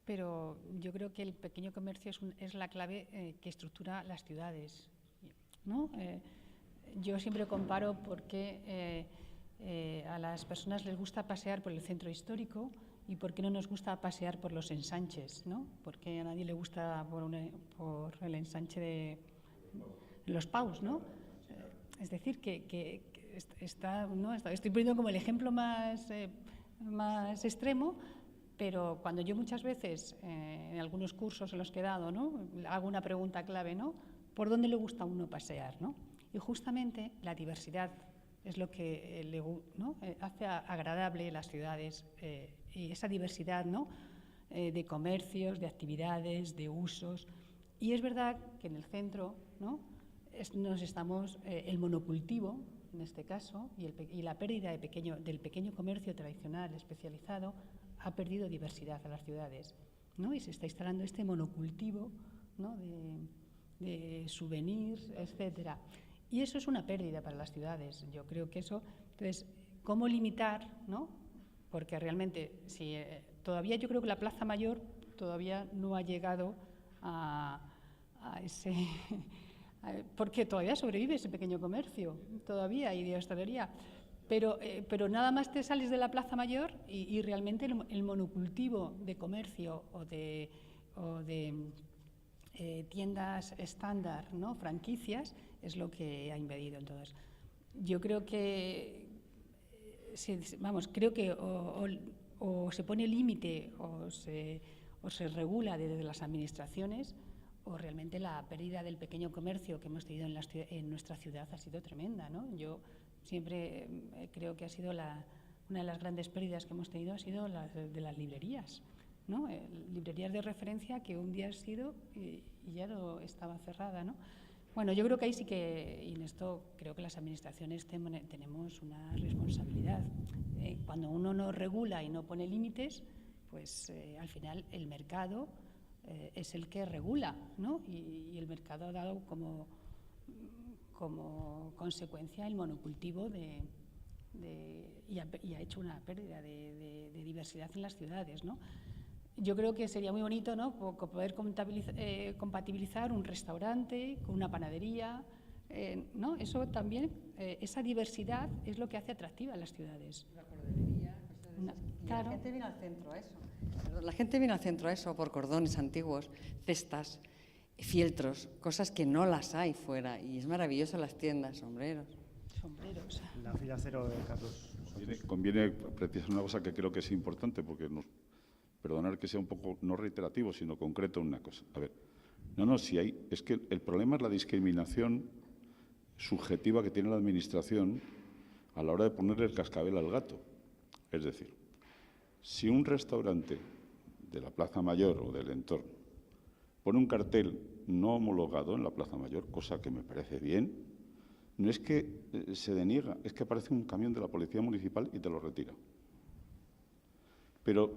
pero yo creo que el pequeño comercio es la clave que estructura las ciudades, ¿no? Yo siempre comparo porque a las personas les gusta pasear por el centro histórico y por qué no nos gusta pasear por los ensanches, ¿no? Porque a nadie le gusta por el ensanche de los Paus, ¿no? Es decir, que estoy poniendo como el ejemplo más extremo, pero cuando yo muchas veces, en algunos cursos en los que he dado, ¿no?, hago una pregunta clave, ¿no?, ¿por dónde le gusta a uno pasear?, ¿no? Y justamente la diversidad es lo que hace agradable las ciudades, y esa diversidad, ¿no?, de comercios, de actividades, de usos. Y es verdad que en el centro, ¿no?, el monocultivo, en este caso, y la pérdida del pequeño comercio tradicional especializado ha perdido diversidad a las ciudades, ¿no? Y se está instalando este monocultivo, ¿no?, de souvenirs, etcétera. Y eso es una pérdida para las ciudades. Yo creo que eso, entonces, ¿cómo limitar, no? Porque realmente, todavía yo creo que la Plaza Mayor todavía no ha llegado a ese porque todavía sobrevive ese pequeño comercio, todavía, y de hostelería. Pero nada más te sales de la Plaza Mayor y realmente el monocultivo de comercio o de tiendas estándar, ¿no?, franquicias, es lo que ha impedido. Entonces, yo creo que, creo que o se pone límite o se regula desde las administraciones, o realmente la pérdida del pequeño comercio que hemos tenido en nuestra ciudad ha sido tremenda, ¿no? Yo siempre creo que ha sido una de las grandes pérdidas que hemos tenido ha sido la de las librerías, ¿no? Librerías de referencia que un día han sido y ya no estaba cerrada, ¿no? Bueno, yo creo que ahí sí que, y en esto creo que las administraciones tenemos una responsabilidad. Cuando uno no regula y no pone límites, pues al final el mercado es el que regula, ¿no? Y el mercado ha dado como consecuencia el monocultivo y ha hecho una pérdida de diversidad en las ciudades, ¿no? Yo creo que sería muy bonito, ¿no?, poder compatibilizar un restaurante con una panadería, ¿no? Eso también, esa diversidad es lo que hace atractiva a las ciudades. La cordelería, claro. La gente viene al centro a eso. La gente viene al centro a eso por cordones antiguos, cestas, fieltros, cosas que no las hay fuera. Y es maravilloso las tiendas, sombreros. La fila cero de Carlos. Conviene precisar una cosa que creo que es importante, porque perdonar que sea un poco no reiterativo, sino concreto en una cosa. A ver, es que el problema es la discriminación subjetiva que tiene la Administración a la hora de ponerle el cascabel al gato. Es decir, si un restaurante de la Plaza Mayor o del entorno pone un cartel no homologado en la Plaza Mayor, cosa que me parece bien, no es que se deniega, es que aparece un camión de la Policía Municipal y te lo retira. Pero,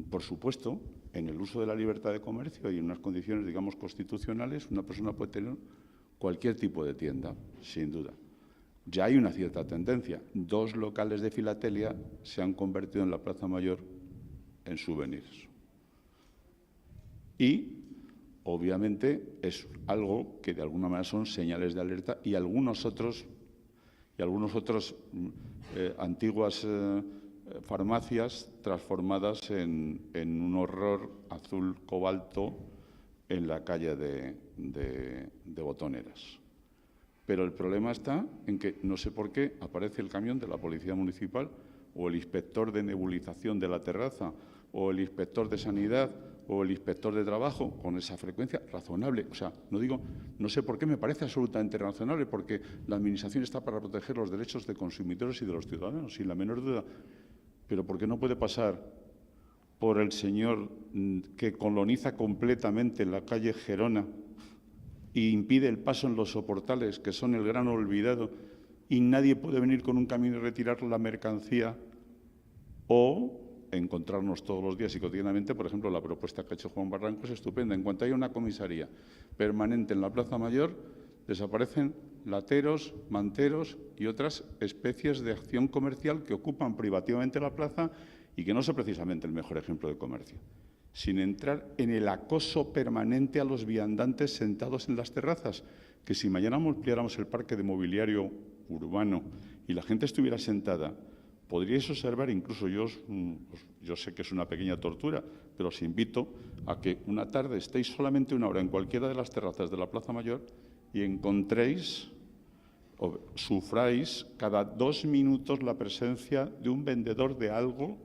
por supuesto, en el uso de la libertad de comercio y en unas condiciones, digamos, constitucionales, una persona puede tener cualquier tipo de tienda, sin duda. Ya hay una cierta tendencia. 2 locales de filatelia se han convertido en la Plaza Mayor en souvenirs. Y, obviamente, es algo que de alguna manera son señales de alerta y algunos otros antiguas farmacias transformadas en un horror azul cobalto en la calle de Botoneras. Pero el problema está en que no sé por qué aparece el camión de la Policía Municipal o el inspector de nebulización de la terraza, o el inspector de sanidad, o el inspector de trabajo, con esa frecuencia razonable. O sea, no sé por qué me parece absolutamente razonable, porque la Administración está para proteger los derechos de consumidores y de los ciudadanos, sin la menor duda. Pero ¿por qué no puede pasar por el señor que coloniza completamente la calle Gerona y impide el paso en los soportales, que son el gran olvidado, y nadie puede venir con un camión y retirar la mercancía? O encontrarnos todos los días y cotidianamente, por ejemplo, la propuesta que ha hecho Juan Barranco es estupenda. En cuanto haya una comisaría permanente en la Plaza Mayor, desaparecen lateros, manteros y otras especies de acción comercial que ocupan privativamente la plaza y que no son precisamente el mejor ejemplo de comercio, sin entrar en el acoso permanente a los viandantes sentados en las terrazas, que si mañana ampliáramos el parque de mobiliario urbano y la gente estuviera sentada, podríais observar, incluso yo sé que es una pequeña tortura, pero os invito a que una tarde estéis solamente una hora en cualquiera de las terrazas de la Plaza Mayor y encontréis o sufráis cada 2 minutos la presencia de un vendedor de algo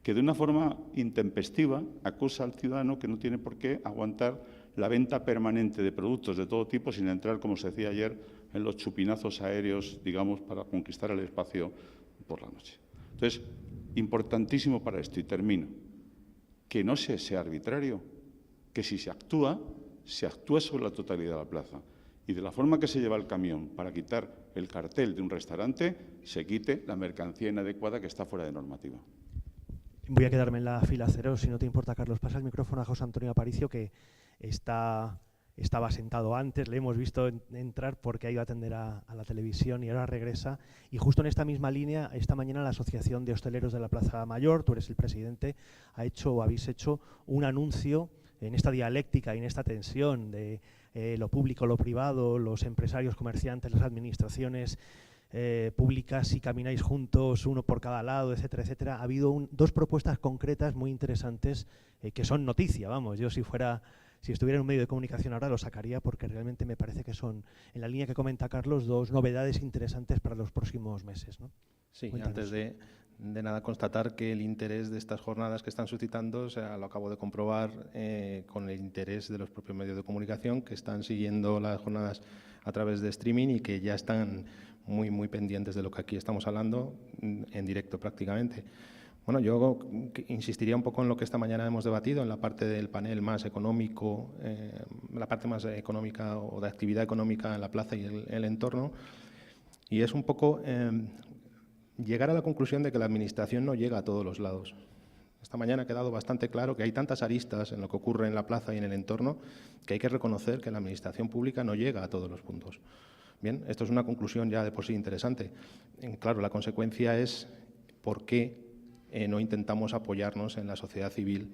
que de una forma intempestiva acusa al ciudadano que no tiene por qué aguantar la venta permanente de productos de todo tipo sin entrar, como se decía ayer, en los chupinazos aéreos, digamos, para conquistar el espacio por la noche. Entonces, importantísimo para esto, y termino, que no sea arbitrario, que si se actúa sobre la totalidad de la plaza. Y de la forma que se lleva el camión para quitar el cartel de un restaurante, se quite la mercancía inadecuada que está fuera de normativa. Voy a quedarme en la fila cero, si no te importa, Carlos. Pasa el micrófono a José Antonio Aparicio, que estaba sentado antes, le hemos visto entrar porque ha ido a atender a la televisión y ahora regresa. Y justo en esta misma línea, esta mañana la Asociación de Hosteleros de la Plaza Mayor, tú eres el presidente, habéis hecho un anuncio en esta dialéctica y en esta tensión de lo público, lo privado, los empresarios, comerciantes, las administraciones públicas, si camináis juntos, uno por cada lado, etcétera, etcétera. Ha habido 2 propuestas concretas muy interesantes que son noticia, vamos. Yo si estuviera en un medio de comunicación ahora lo sacaría porque realmente me parece que son, en la línea que comenta Carlos, 2 novedades interesantes para los próximos meses, ¿no? Sí, Cuéntanos. antes de nada constatar que el interés de estas jornadas que están suscitando, o sea, lo acabo de comprobar con el interés de los propios medios de comunicación que están siguiendo las jornadas a través de streaming y que ya están muy, muy pendientes de lo que aquí estamos hablando en directo prácticamente. Bueno, yo insistiría un poco en lo que esta mañana hemos debatido, en la parte del panel más económico, la parte más económica o de actividad económica en la plaza y el entorno, y es un poco llegar a la conclusión de que la Administración no llega a todos los lados. Esta mañana ha quedado bastante claro que hay tantas aristas en lo que ocurre en la plaza y en el entorno que hay que reconocer que la Administración pública no llega a todos los puntos. Bien, esto es una conclusión ya de por sí interesante. Claro, la consecuencia es por qué no intentamos apoyarnos en la sociedad civil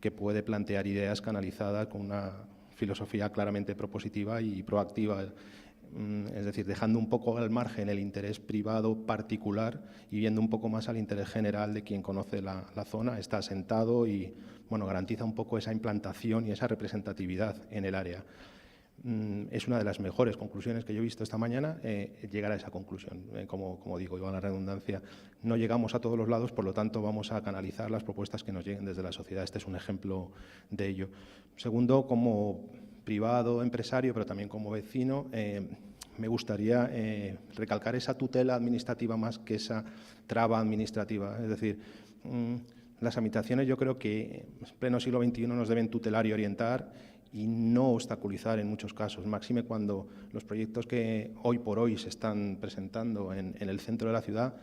que puede plantear ideas canalizadas con una filosofía claramente propositiva y proactiva, es decir, dejando un poco al margen el interés privado particular y viendo un poco más al interés general de quien conoce la zona, está asentado y bueno, garantiza un poco esa implantación y esa representatividad en el área. Es una de las mejores conclusiones que yo he visto esta mañana, llegar a esa conclusión. Como digo, y va la redundancia, no llegamos a todos los lados, por lo tanto vamos a canalizar las propuestas que nos lleguen desde la sociedad. Este es un ejemplo de ello. Segundo, como privado, empresario, pero también como vecino, me gustaría recalcar esa tutela administrativa más que esa traba administrativa. Es decir, las administraciones yo creo que en pleno siglo XXI nos deben tutelar y orientar y no obstaculizar en muchos casos, máxime cuando los proyectos que hoy por hoy se están presentando en el centro de la ciudad,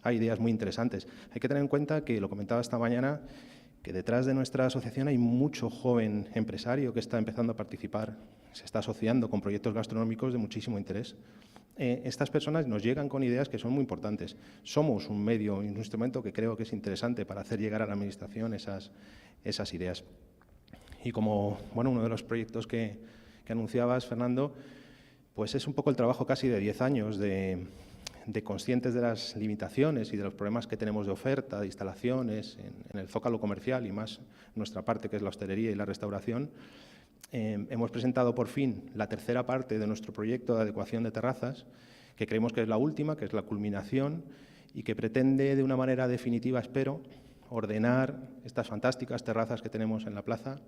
hay ideas muy interesantes. Hay que tener en cuenta que, lo comentaba esta mañana, que detrás de nuestra asociación hay mucho joven empresario que está empezando a participar, se está asociando con proyectos gastronómicos de muchísimo interés. Estas personas nos llegan con ideas que son muy importantes. Somos un medio, un instrumento que creo que es interesante para hacer llegar a la Administración esas ideas. Y como uno de los proyectos que anunciabas, Fernando, pues es un poco el trabajo casi de 10 años de conscientes de las limitaciones y de los problemas que tenemos de oferta, de instalaciones en el zócalo comercial y más nuestra parte que es la hostelería y la restauración. Hemos presentado por fin la tercera parte de nuestro proyecto de adecuación de terrazas, que creemos que es la última, que es la culminación, y que pretende de una manera definitiva, espero, ordenar estas fantásticas terrazas que tenemos en la plaza.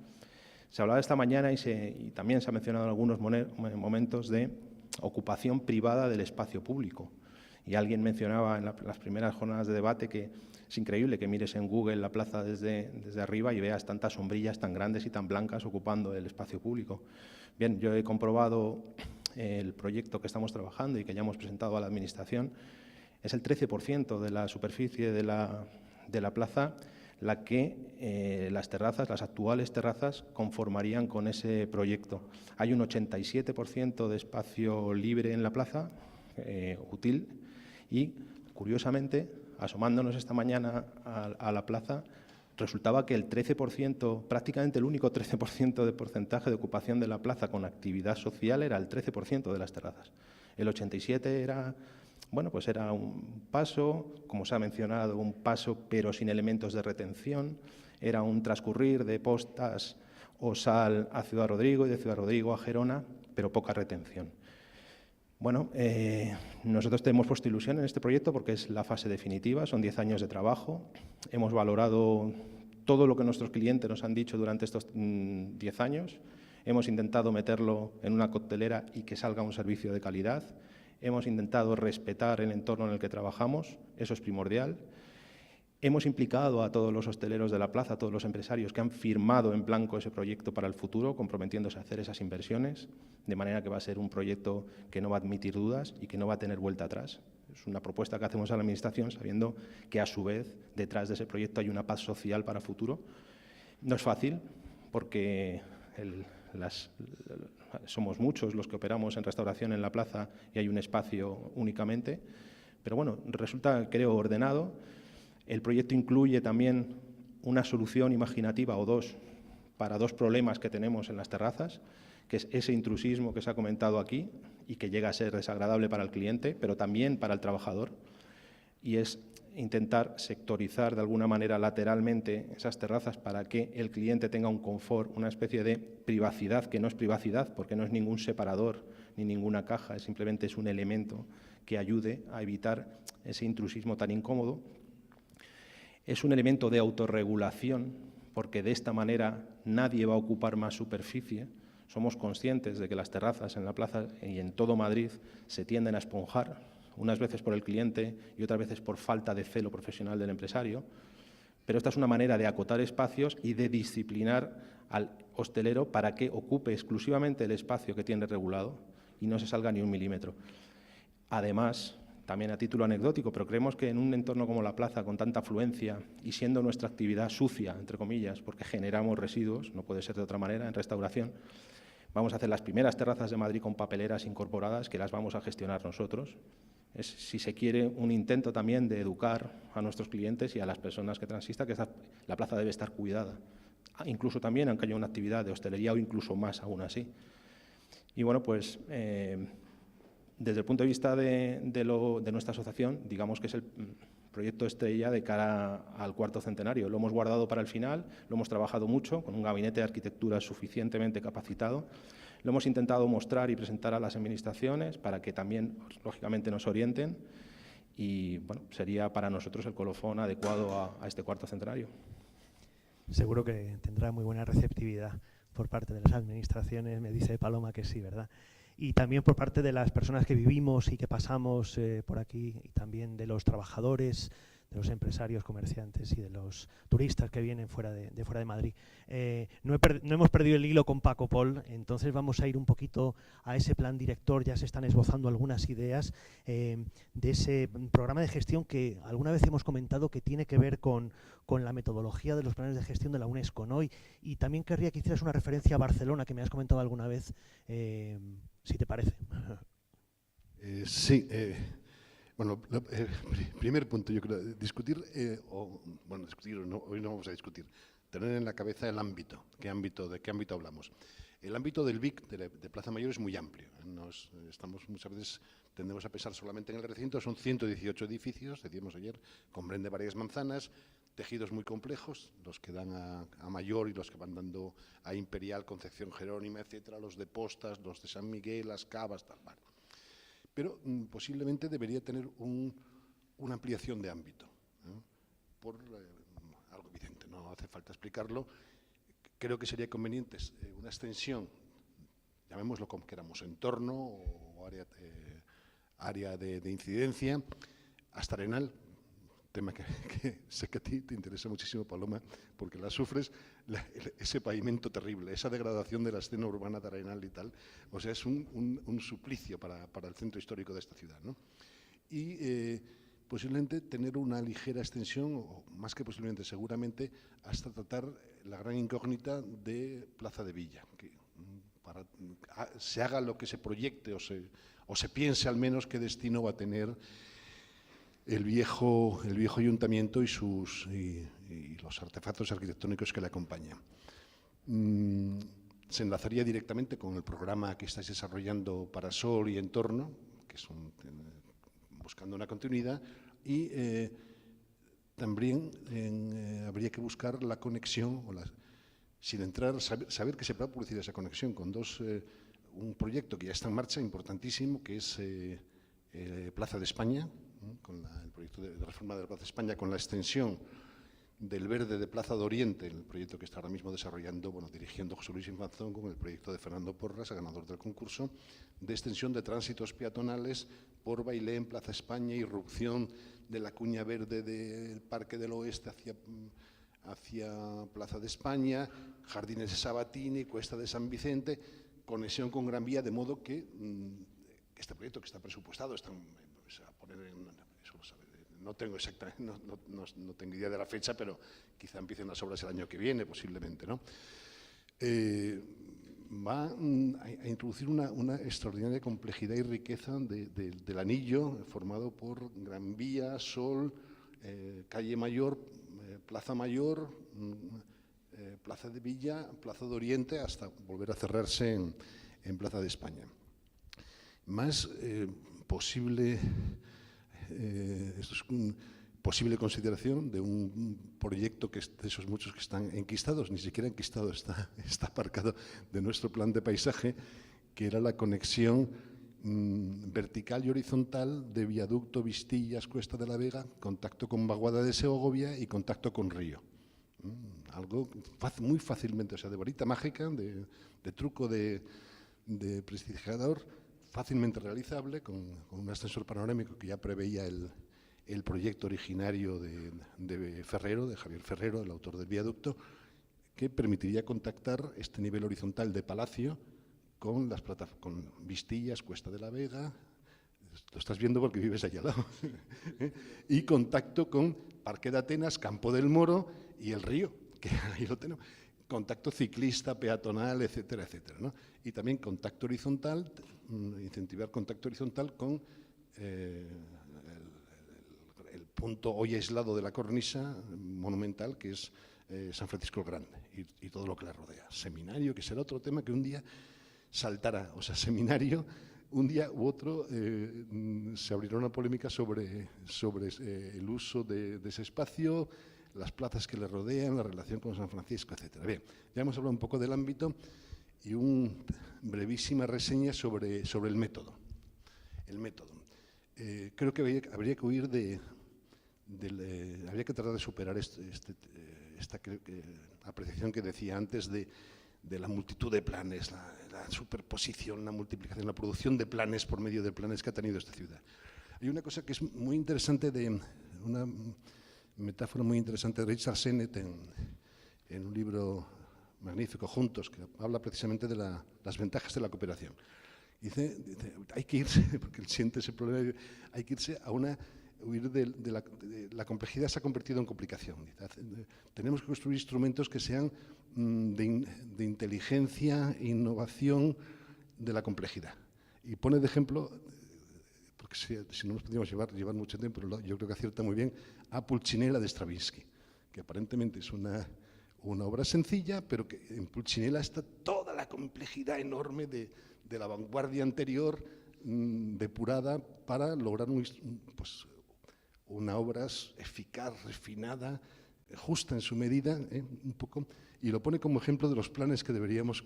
Se hablaba esta mañana y también se ha mencionado en algunos momentos de ocupación privada del espacio público. Y alguien mencionaba en las primeras jornadas de debate que es increíble que mires en Google la plaza desde arriba y veas tantas sombrillas tan grandes y tan blancas ocupando el espacio público. Bien, yo he comprobado el proyecto que estamos trabajando y que ya hemos presentado a la Administración. Es el 13% de la superficie de la plaza la que las terrazas, las actuales terrazas, conformarían con ese proyecto. Hay un 87% de espacio libre en la plaza, útil, y, curiosamente, asomándonos esta mañana a la plaza, resultaba que el 13%, prácticamente el único 13% de porcentaje de ocupación de la plaza con actividad social era el 13% de las terrazas. El 87% era, bueno, pues era un paso, como se ha mencionado, un paso pero sin elementos de retención, era un transcurrir de Postas o Sal a Ciudad Rodrigo y de Ciudad Rodrigo a Gerona, pero poca retención. Bueno, nosotros tenemos puesto ilusión en este proyecto porque es la fase definitiva, son 10 años de trabajo. Hemos valorado todo lo que nuestros clientes nos han dicho durante estos 10 años. Hemos intentado meterlo en una coctelera y que salga un servicio de calidad. Hemos intentado respetar el entorno en el que trabajamos, eso es primordial. Hemos implicado a todos los hosteleros de la plaza, a todos los empresarios que han firmado en blanco ese proyecto para el futuro, comprometiéndose a hacer esas inversiones, de manera que va a ser un proyecto que no va a admitir dudas y que no va a tener vuelta atrás. Es una propuesta que hacemos a la Administración, sabiendo que, a su vez, detrás de ese proyecto hay una paz social para futuro. No es fácil, porque somos muchos los que operamos en restauración en la plaza y hay un espacio únicamente, pero bueno, resulta, creo, ordenado. El proyecto incluye también una solución imaginativa o dos para dos problemas que tenemos en las terrazas, que es ese intrusismo que se ha comentado aquí y que llega a ser desagradable para el cliente, pero también para el trabajador, y es intentar sectorizar de alguna manera lateralmente esas terrazas para que el cliente tenga un confort, una especie de privacidad, que no es privacidad porque no es ningún separador ni ninguna caja, simplemente es un elemento que ayude a evitar ese intrusismo tan incómodo. Es un elemento de autorregulación, porque de esta manera nadie va a ocupar más superficie. Somos conscientes de que las terrazas en la plaza y en todo Madrid se tienden a esponjar, unas veces por el cliente y otras veces por falta de celo profesional del empresario, pero esta es una manera de acotar espacios y de disciplinar al hostelero para que ocupe exclusivamente el espacio que tiene regulado y no se salga ni un milímetro. Además, también a título anecdótico, pero creemos que en un entorno como la plaza, con tanta afluencia y siendo nuestra actividad sucia, entre comillas, porque generamos residuos, no puede ser de otra manera, en restauración, vamos a hacer las primeras terrazas de Madrid con papeleras incorporadas que las vamos a gestionar nosotros. Es, si se quiere, un intento también de educar a nuestros clientes y a las personas que transistan que la plaza debe estar cuidada, incluso también aunque haya una actividad de hostelería o incluso más aún así. Y bueno, pues desde el punto de vista de nuestra asociación, digamos que es el proyecto estrella de cara al cuarto centenario. Lo hemos guardado para el final, lo hemos trabajado mucho, con un gabinete de arquitectura suficientemente capacitado. Lo hemos intentado mostrar y presentar a las administraciones para que también, lógicamente, nos orienten. Y bueno, sería para nosotros el colofón adecuado a este cuarto centenario. Seguro que tendrá muy buena receptividad por parte de las administraciones, me dice Paloma que sí, ¿verdad? Y también por parte de las personas que vivimos y que pasamos por aquí, y también de los trabajadores, de los empresarios, comerciantes y de los turistas que vienen fuera de Madrid. No hemos perdido el hilo con Paco Pol, entonces vamos a ir un poquito a ese plan director. Ya se están esbozando algunas ideas de ese programa de gestión que alguna vez hemos comentado que tiene que ver con la metodología de los planes de gestión de la UNESCO, ¿no? Y también querría que hicieras una referencia a Barcelona, que me has comentado alguna vez, si te parece. Sí. Bueno, primer punto, yo creo, discutir, hoy no vamos a discutir, tener en la cabeza el ámbito, ¿de qué ámbito hablamos? El ámbito del BIC, de Plaza Mayor, es muy amplio. Muchas veces tendemos a pensar solamente en el recinto, son 118 edificios, decíamos ayer, comprende varias manzanas, tejidos muy complejos, los que dan a Mayor y los que van dando a Imperial, Concepción Jerónima, etcétera, los de Postas, los de San Miguel, las Cavas, tal, vale. Pero posiblemente debería tener un una ampliación de ámbito, ¿no? Por algo evidente, no hace falta explicarlo. Creo que sería conveniente una extensión, llamémoslo como queramos, entorno o área de incidencia, hasta Arenal, tema que sé que a ti te interesa muchísimo, Paloma, porque la sufres, ese pavimento terrible, esa degradación de la escena urbana de Arenal y tal, o sea, es un suplicio para el centro histórico de esta ciudad, ¿no? Y posiblemente tener una ligera extensión, o más que posiblemente, seguramente, hasta tratar la gran incógnita de Plaza de Villa, que se haga lo que se proyecte o se piense al menos qué destino va a tener el viejo ayuntamiento y los artefactos arquitectónicos que le acompañan. Se enlazaría directamente con el programa que estáis desarrollando para Sol y Entorno, que es buscando una continuidad, y también habría que buscar la conexión, sin entrar, saber que se puede producir esa conexión con un proyecto que ya está en marcha, importantísimo, que es Plaza de España, con el proyecto de reforma de la Plaza de España, con la extensión del verde de Plaza de Oriente, el proyecto que está ahora mismo desarrollando, dirigiendo José Luis Infanzón, con el proyecto de Fernando Porras, ganador del concurso, de extensión de tránsitos peatonales por Bailén, Plaza España, irrupción de la cuña verde del Parque del Oeste hacia Plaza de España, Jardines de Sabatini, Cuesta de San Vicente, conexión con Gran Vía, de modo que este proyecto que está presupuestado, a poner no tengo exactamente, no tengo idea de la fecha, pero quizá empiecen las obras el año que viene, posiblemente, ¿no? Va a introducir una extraordinaria complejidad y riqueza del anillo, formado por Gran Vía, Sol, Calle Mayor, Plaza Mayor, Plaza de Villa, Plaza de Oriente, hasta volver a cerrarse en Plaza de España. Más posible consideración de un proyecto que es de esos muchos que están enquistados, ni siquiera enquistado, está aparcado de nuestro plan de paisaje, que era la conexión vertical y horizontal de Viaducto Vistillas, Cuesta de la Vega, contacto con Vaguada de Segovia y contacto con Río. Algo muy fácilmente, o sea, de varita mágica, de truco de prestidigitador, fácilmente realizable, con un ascensor panorámico que ya preveía el proyecto originario de Ferrero, de Javier Ferrero, el autor del viaducto, que permitiría contactar este nivel horizontal de Palacio con Vistillas, Cuesta de la Vega, lo estás viendo porque vives allá al lado, y contacto con Parque de Atenas, Campo del Moro y el río, que ahí lo tenemos. Contacto ciclista, peatonal, etcétera, etcétera, ¿no? Y también contacto horizontal, incentivar contacto horizontal con el punto hoy aislado de la cornisa monumental, que es San Francisco el Grande y todo lo que la rodea. Seminario, que será otro tema que un día saltará. O sea, seminario, un día u otro se abrirá una polémica sobre el uso de ese espacio, las plazas que le rodean, la relación con San Francisco, etcétera. Bien, ya hemos hablado un poco del ámbito y una brevísima reseña sobre el método. El método. Creo que habría que huir habría que tratar de superar esta apreciación que decía antes de la multitud de planes, la superposición, la multiplicación, la producción de planes por medio de planes que ha tenido esta ciudad. Hay una cosa que es muy interesante, una metáfora muy interesante de Richard Sennett en un libro magnífico, Juntos, que habla precisamente de las ventajas de la cooperación. Dice, hay que irse, porque él siente ese problema, hay que irse huir de la complejidad se ha convertido en complicación. Tenemos que construir instrumentos que sean de inteligencia e innovación de la complejidad. Y pone de ejemplo, porque si no nos podríamos llevar mucho tiempo, pero yo creo que acierta muy bien, a Pulcinella de Stravinsky, que aparentemente es una obra sencilla, pero que en Pulcinella está toda la complejidad enorme de la vanguardia anterior, depurada para lograr una obra eficaz, refinada, justa en su medida, un poco, y lo pone como ejemplo de los planes que deberíamos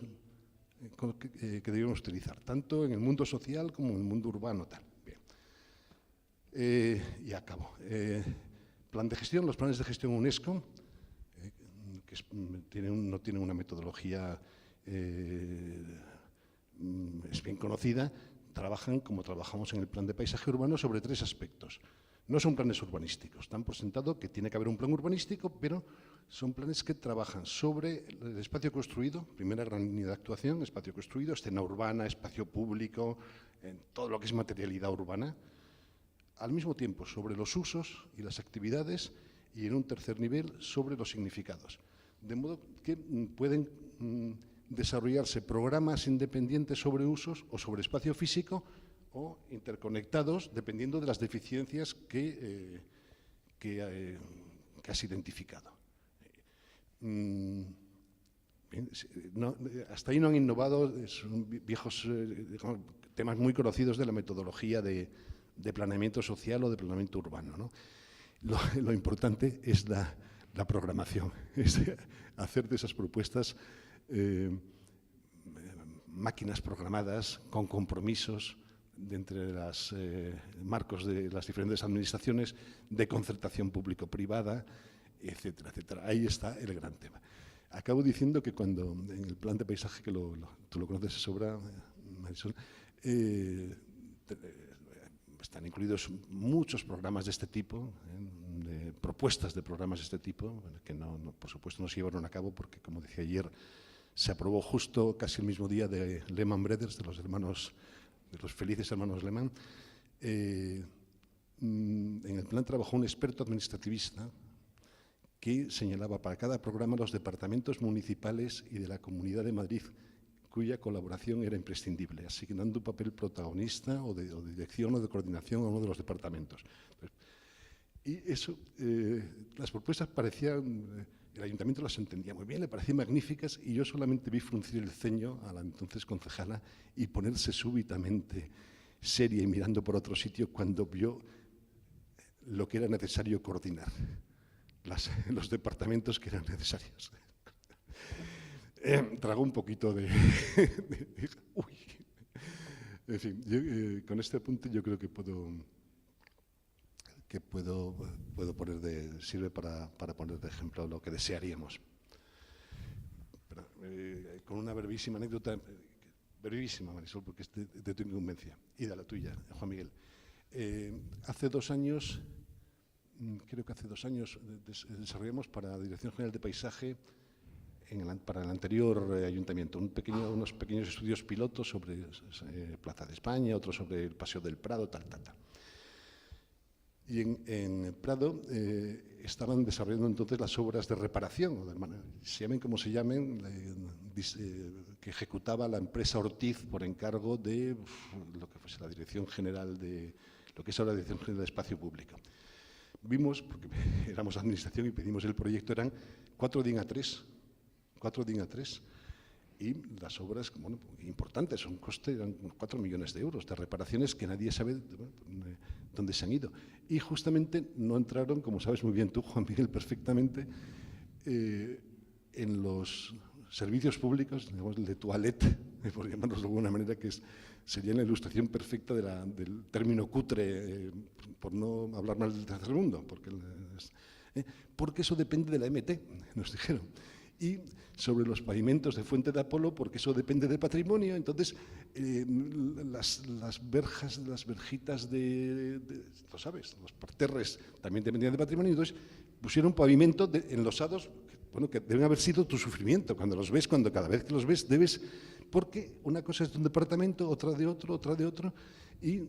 utilizar, tanto en el mundo social como en el mundo urbano. Tal. Bien. Y acabo. Plan de gestión, los planes de gestión UNESCO, que no tienen una metodología, es bien conocida, trabajan como trabajamos en el plan de paisaje urbano sobre 3 aspectos. No son planes urbanísticos, están por sentado que tiene que haber un plan urbanístico, pero son planes que trabajan sobre el espacio construido, primera gran línea de actuación, espacio construido, escena urbana, espacio público, todo lo que es materialidad urbana, al mismo tiempo sobre los usos y las actividades y en un tercer nivel sobre los significados. De modo que pueden desarrollarse programas independientes sobre usos o sobre espacio físico o interconectados dependiendo de las deficiencias que has identificado. Hasta ahí no han innovado, son viejos temas muy conocidos de la metodología de planeamiento social o de planeamiento urbano, ¿no? Lo importante es la programación, es hacer de esas propuestas máquinas programadas con compromisos entre los marcos de las diferentes administraciones, de concertación público-privada, etcétera, etcétera. Ahí está el gran tema. Acabo diciendo que cuando en el plan de paisaje, que tú lo conoces de sobra, Marisol, están incluidos muchos programas de este tipo, de propuestas de programas de este tipo, que por supuesto no se llevaron a cabo porque, como decía ayer, se aprobó justo casi el mismo día de Lehman Brothers, de los felices hermanos Lehman. En el plan trabajó un experto administrativista que señalaba para cada programa los departamentos municipales y de la Comunidad de Madrid, cuya colaboración era imprescindible, asignando un papel protagonista o de dirección o de coordinación a uno de los departamentos. Y eso, las propuestas parecían, el ayuntamiento las entendía muy bien, le parecían magníficas y yo solamente vi fruncir el ceño a la entonces concejala y ponerse súbitamente seria y mirando por otro sitio cuando vio lo que era necesario coordinar, los departamentos que eran necesarios. Tragó un poquito de uy. En fin, con este apunte yo creo que puedo poner sirve para poner de ejemplo lo que desearíamos. Pero, con una brevísima anécdota, brevísima, Marisol, porque es de tu incumbencia y de la tuya, Juan Miguel. Hace 2 años, creo que hace 2 años, desarrollamos para la Dirección General de Paisaje, para el anterior ayuntamiento, unos pequeños estudios pilotos sobre Plaza de España, otros sobre el Paseo del Prado, tal. Y en Prado estaban desarrollando entonces las obras de reparación, se llamen como se llamen, que ejecutaba la empresa Ortiz por encargo de lo que fuese la Dirección General de, lo que es ahora la Dirección General de Espacio Público. Vimos, porque éramos administración y pedimos el proyecto, eran 4 DIN A3, y las obras, bueno, importantes, un coste, eran 4 millones de euros de reparaciones que nadie sabe dónde se han ido. Y justamente no entraron, como sabes muy bien tú, Juan Miguel, perfectamente, en los servicios públicos, digamos, el de toilette, por llamarlos de alguna manera, que sería la ilustración perfecta del término cutre, por no hablar mal del tercer mundo, porque eso depende de la MT, nos dijeron. Y sobre los pavimentos de Fuente de Apolo, porque eso depende de patrimonio. Entonces, las verjas, las verjitas lo sabes, los parterres también dependían de patrimonio. Entonces, pusieron pavimento enlosados, bueno, que deben haber sido tu sufrimiento. Cuando los ves, cada vez que los ves, debes... Porque una cosa es de un departamento, otra de otro, y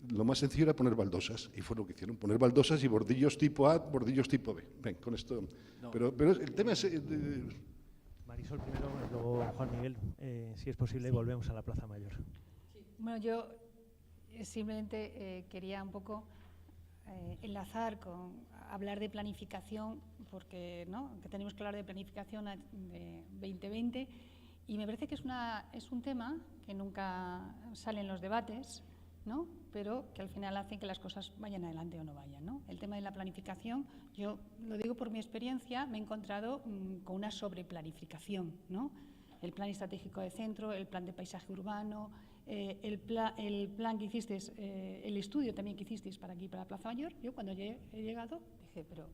lo más sencillo era poner baldosas, y fue lo que hicieron, poner baldosas y bordillos tipo A, bordillos tipo B. Ven, con esto... No. Pero el tema es... Marisol primero, luego Juan Miguel, si es posible, volvemos a la Plaza Mayor. Bueno, yo simplemente quería un poco enlazar con hablar de planificación, porque ¿no? Que tenemos que hablar de planificación de 2020, y me parece que es un tema que nunca sale en los debates, ¿no? Pero que al final hace que las cosas vayan adelante o no vayan, ¿no? El tema de la planificación, yo lo digo por mi experiencia, me he encontrado con una sobreplanificación, ¿no? El plan estratégico de centro, el plan de paisaje urbano, el plan que hicisteis, el estudio también que hicisteis para aquí, para la Plaza Mayor, yo cuando he llegado dije, pero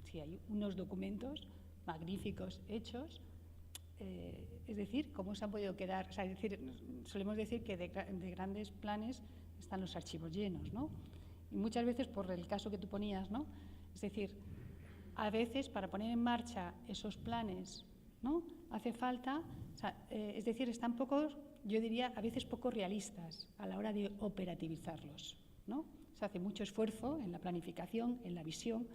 si hay unos documentos magníficos hechos, es decir, ¿cómo se han podido quedar? O sea, es decir, solemos decir que de grandes planes están los archivos llenos, ¿no? Y muchas veces, por el caso que tú ponías, ¿no? Es decir, a veces para poner en marcha esos planes, ¿no? Hace falta, o sea, es decir, están poco, yo diría, a veces poco realistas a la hora de operativizarlos, ¿no? Se hace mucho esfuerzo en la planificación, en la visión,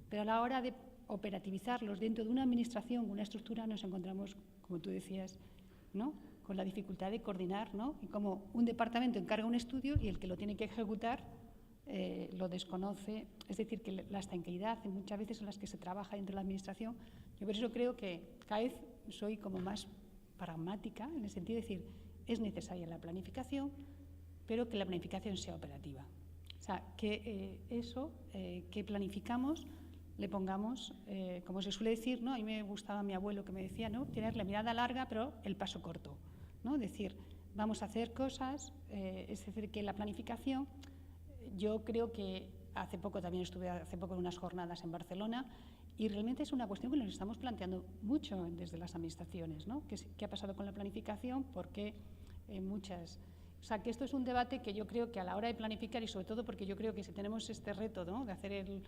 pero a la hora de operativizarlos dentro de una administración, una estructura, nos encontramos, como tú decías, ¿no? Con la dificultad de coordinar, ¿no? Y como un departamento encarga un estudio y el que lo tiene que ejecutar lo desconoce. Es decir, que la estanqueidad muchas veces en las que se trabaja dentro de la administración. Yo por eso creo que cada vez soy como más pragmática en el sentido de decir, es necesaria la planificación, pero que la planificación sea operativa. O sea, que eso que planificamos le pongamos, como se suele decir, ¿no? A mí me gustaba mi abuelo que me decía, ¿no? Tener la mirada larga, pero el paso corto, ¿no? Decir, vamos a hacer cosas, es decir, que la planificación, yo creo que hace poco estuve en unas jornadas en Barcelona y realmente es una cuestión que nos estamos planteando mucho desde las administraciones, ¿no? ¿Qué ha pasado con la planificación? ¿Por qué muchas? O sea, que esto es un debate que yo creo que a la hora de planificar y sobre todo porque yo creo que si tenemos este reto, ¿no? De hacer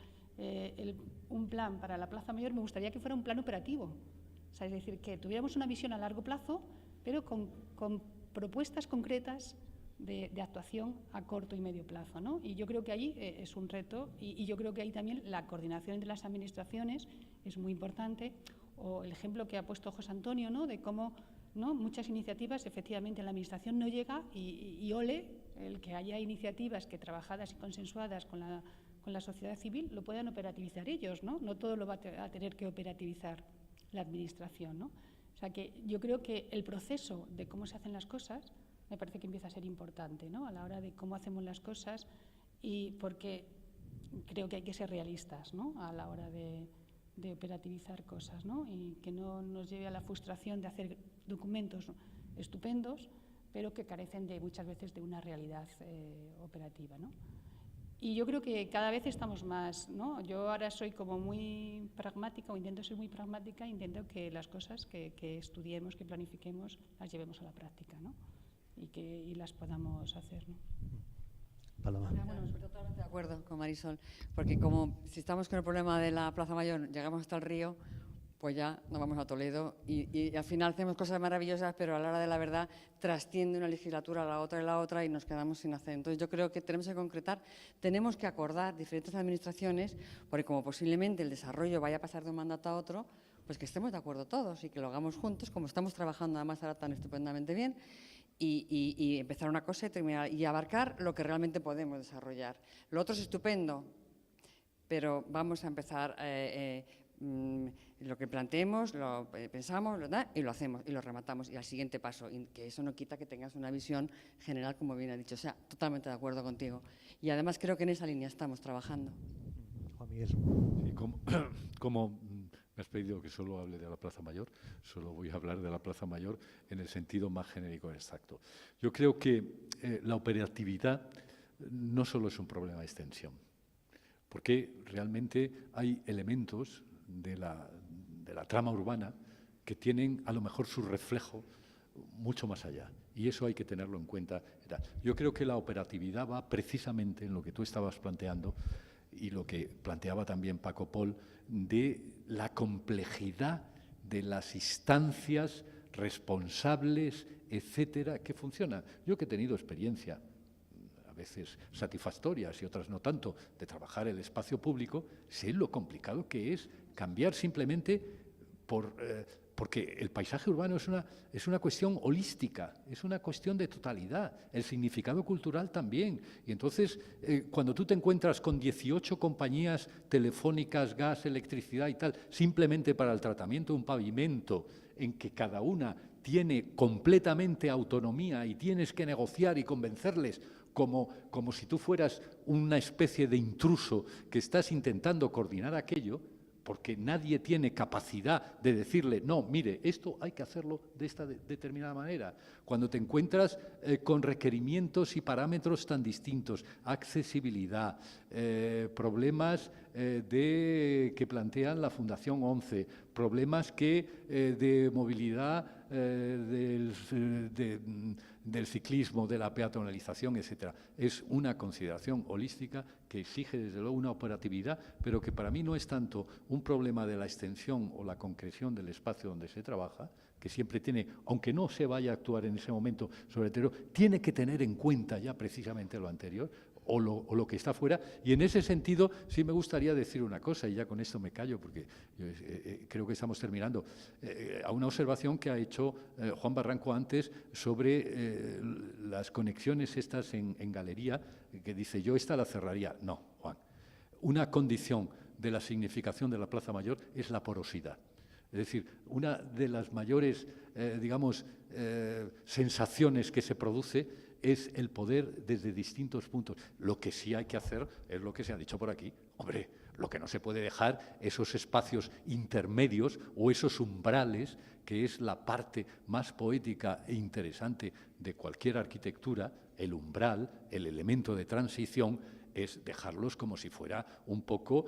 un plan para la Plaza Mayor, me gustaría que fuera un plan operativo. O sea, es decir, que tuviéramos una visión a largo plazo, pero con propuestas concretas de actuación a corto y medio plazo, ¿no? Y yo creo que ahí es un reto y yo creo que ahí también la coordinación entre las administraciones es muy importante. O el ejemplo que ha puesto José Antonio, ¿no? De cómo, ¿no? Muchas iniciativas efectivamente la administración no llega y ole el que haya iniciativas que trabajadas y consensuadas con la sociedad civil lo puedan operativizar ellos, ¿no? No todo lo va a tener que operativizar la administración, ¿no? O sea que yo creo que el proceso de cómo se hacen las cosas me parece que empieza a ser importante, ¿no? A la hora de cómo hacemos las cosas y porque creo que hay que ser realistas, ¿no? A la hora de operativizar cosas, ¿no? Y que no nos lleve a la frustración de hacer documentos estupendos, pero que carecen muchas veces de una realidad operativa, ¿no? Y yo creo que cada vez estamos más, ¿no? Yo ahora soy como muy pragmática, o intento ser muy pragmática, intento que las cosas que estudiemos, que planifiquemos, las llevemos a la práctica, ¿no? Y las podamos hacer, ¿no? Paloma. Bueno, estoy totalmente de acuerdo con Marisol, porque como si estamos con el problema de la Plaza Mayor, llegamos hasta el río, pues ya nos vamos a Toledo y al final hacemos cosas maravillosas, pero a la hora de la verdad trasciende una legislatura a la otra y nos quedamos sin hacer. Entonces yo creo que tenemos que concretar, tenemos que acordar diferentes administraciones, porque como posiblemente el desarrollo vaya a pasar de un mandato a otro, pues que estemos de acuerdo todos y que lo hagamos juntos, como estamos trabajando además ahora tan estupendamente bien, y empezar una cosa y terminar, y abarcar lo que realmente podemos desarrollar. Lo otro es estupendo, pero vamos a empezar lo que planteemos, lo pensamos y lo hacemos y lo rematamos y al siguiente paso, y que eso no quita que tengas una visión general, como bien ha dicho. O sea, totalmente de acuerdo contigo. Y además creo que en esa línea estamos trabajando. Juan Miguel. Sí, como me has pedido que solo hable de la Plaza Mayor, solo voy a hablar de la Plaza Mayor en el sentido más genérico exacto. Yo creo que la operatividad no solo es un problema de extensión, porque realmente hay elementos de la trama urbana que tienen a lo mejor su reflejo mucho más allá, y eso hay que tenerlo en cuenta. Yo creo que la operatividad va precisamente en lo que tú estabas planteando y lo que planteaba también Paco Pol, de la complejidad de las instancias responsables, etcétera, que funcionan. Yo que he tenido experiencia, a veces satisfactorias y otras no tanto, de trabajar el espacio público, sé lo complicado que es cambiar simplemente porque el paisaje urbano es una cuestión holística, es una cuestión de totalidad, el significado cultural también. Y entonces, cuando tú te encuentras con 18 compañías telefónicas, gas, electricidad y tal, simplemente para el tratamiento de un pavimento, en que cada una tiene completamente autonomía y tienes que negociar y convencerles como si tú fueras una especie de intruso que estás intentando coordinar aquello, porque nadie tiene capacidad de decirle, no, mire, esto hay que hacerlo de esta determinada manera. Cuando te encuentras con requerimientos y parámetros tan distintos, accesibilidad, problemas que plantean la Fundación 11, problemas de movilidad del ciclismo, de la peatonalización, etcétera. Es una consideración holística que exige, desde luego, una operatividad, pero que para mí no es tanto un problema de la extensión o la concreción del espacio donde se trabaja, que siempre tiene, aunque no se vaya a actuar en ese momento sobre el terreno, tiene que tener en cuenta ya precisamente lo anterior, o lo que está fuera. Y en ese sentido sí me gustaría decir una cosa, y ya con esto me callo porque creo que estamos terminando, a una observación que ha hecho Juan Barranco antes sobre las conexiones estas en galería, que dice, yo esta la cerraría. No, Juan. Una condición de la significación de la Plaza Mayor es la porosidad. Es decir, una de las mayores, sensaciones que se produce es el poder desde distintos puntos. Lo que sí hay que hacer es lo que se ha dicho por aquí. Hombre, lo que no se puede dejar, esos espacios intermedios o esos umbrales, que es la parte más poética e interesante de cualquier arquitectura, el umbral, el elemento de transición, es dejarlos como si fuera un poco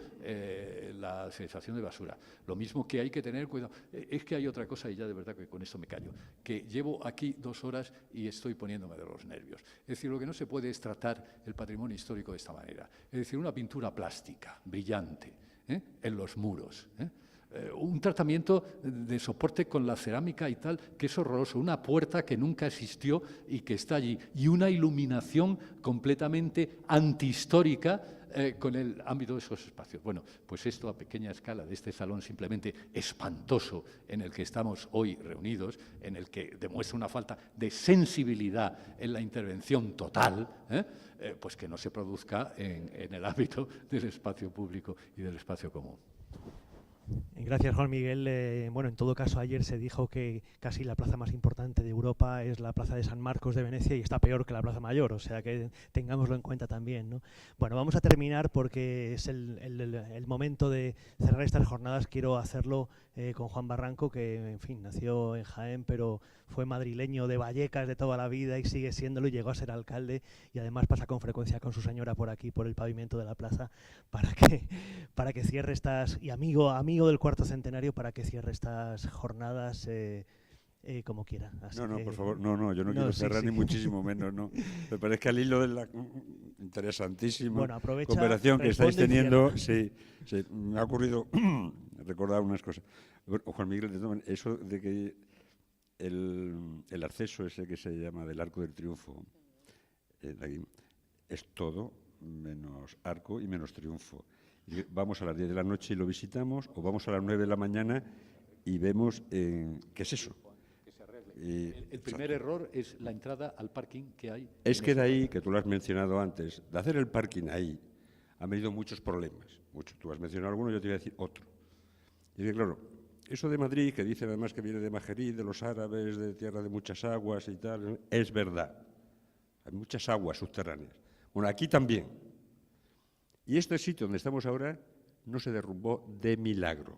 la sensación de basura. Lo mismo que hay que tener cuidado. Es que hay otra cosa, y ya de verdad que con esto me callo, que llevo aquí 2 horas y estoy poniéndome de los nervios. Es decir, lo que no se puede es tratar el patrimonio histórico de esta manera. Es decir, una pintura plástica, brillante, en los muros, un tratamiento de soporte con la cerámica y tal, que es horroroso, una puerta que nunca existió y que está allí, y una iluminación completamente antihistórica con el ámbito de esos espacios. Bueno, pues esto a pequeña escala de este salón simplemente espantoso en el que estamos hoy reunidos, en el que demuestra una falta de sensibilidad en la intervención total, pues que no se produzca en el ámbito del espacio público y del espacio común. Gracias, Juan Miguel. Bueno, en todo caso, ayer se dijo que casi la plaza más importante de Europa es la Plaza de San Marcos de Venecia y está peor que la Plaza Mayor, o sea que tengámoslo en cuenta también, ¿no? Bueno, vamos a terminar porque es el momento de cerrar estas jornadas. Quiero hacerlo con Juan Barranco, que, en fin, nació en Jaén, pero fue madrileño de Vallecas de toda la vida y sigue siéndolo, y llegó a ser alcalde, y además pasa con frecuencia con su señora por aquí, por el pavimento de la plaza, para que cierre estas, y amigo del cuarto centenario, para que cierre estas jornadas como quiera. Así no, que, por favor, no, yo no quiero cerrar, ni muchísimo menos, no. Me parece que al hilo de la interesantísima cooperación que estáis teniendo, sí, me ha ocurrido recordar unas cosas. Bueno, Juan Miguel, eso de que el acceso ese que se llama del Arco del Triunfo, es todo menos arco y menos triunfo. Y vamos a las 10 de la noche y lo visitamos, o vamos a las 9 de la mañana y vemos qué es eso. El primer error es la entrada al parking que hay. Es que de ahí, que tú lo has mencionado antes, de hacer el parking ahí, han venido muchos problemas. Muchos. Tú has mencionado alguno, yo te voy a decir otro. Y que, claro, eso de Madrid, que dice además que viene de Majerí, de los árabes, de tierra de muchas aguas y tal, es verdad. Hay muchas aguas subterráneas. Bueno, aquí también. Y este sitio donde estamos ahora no se derrumbó de milagro,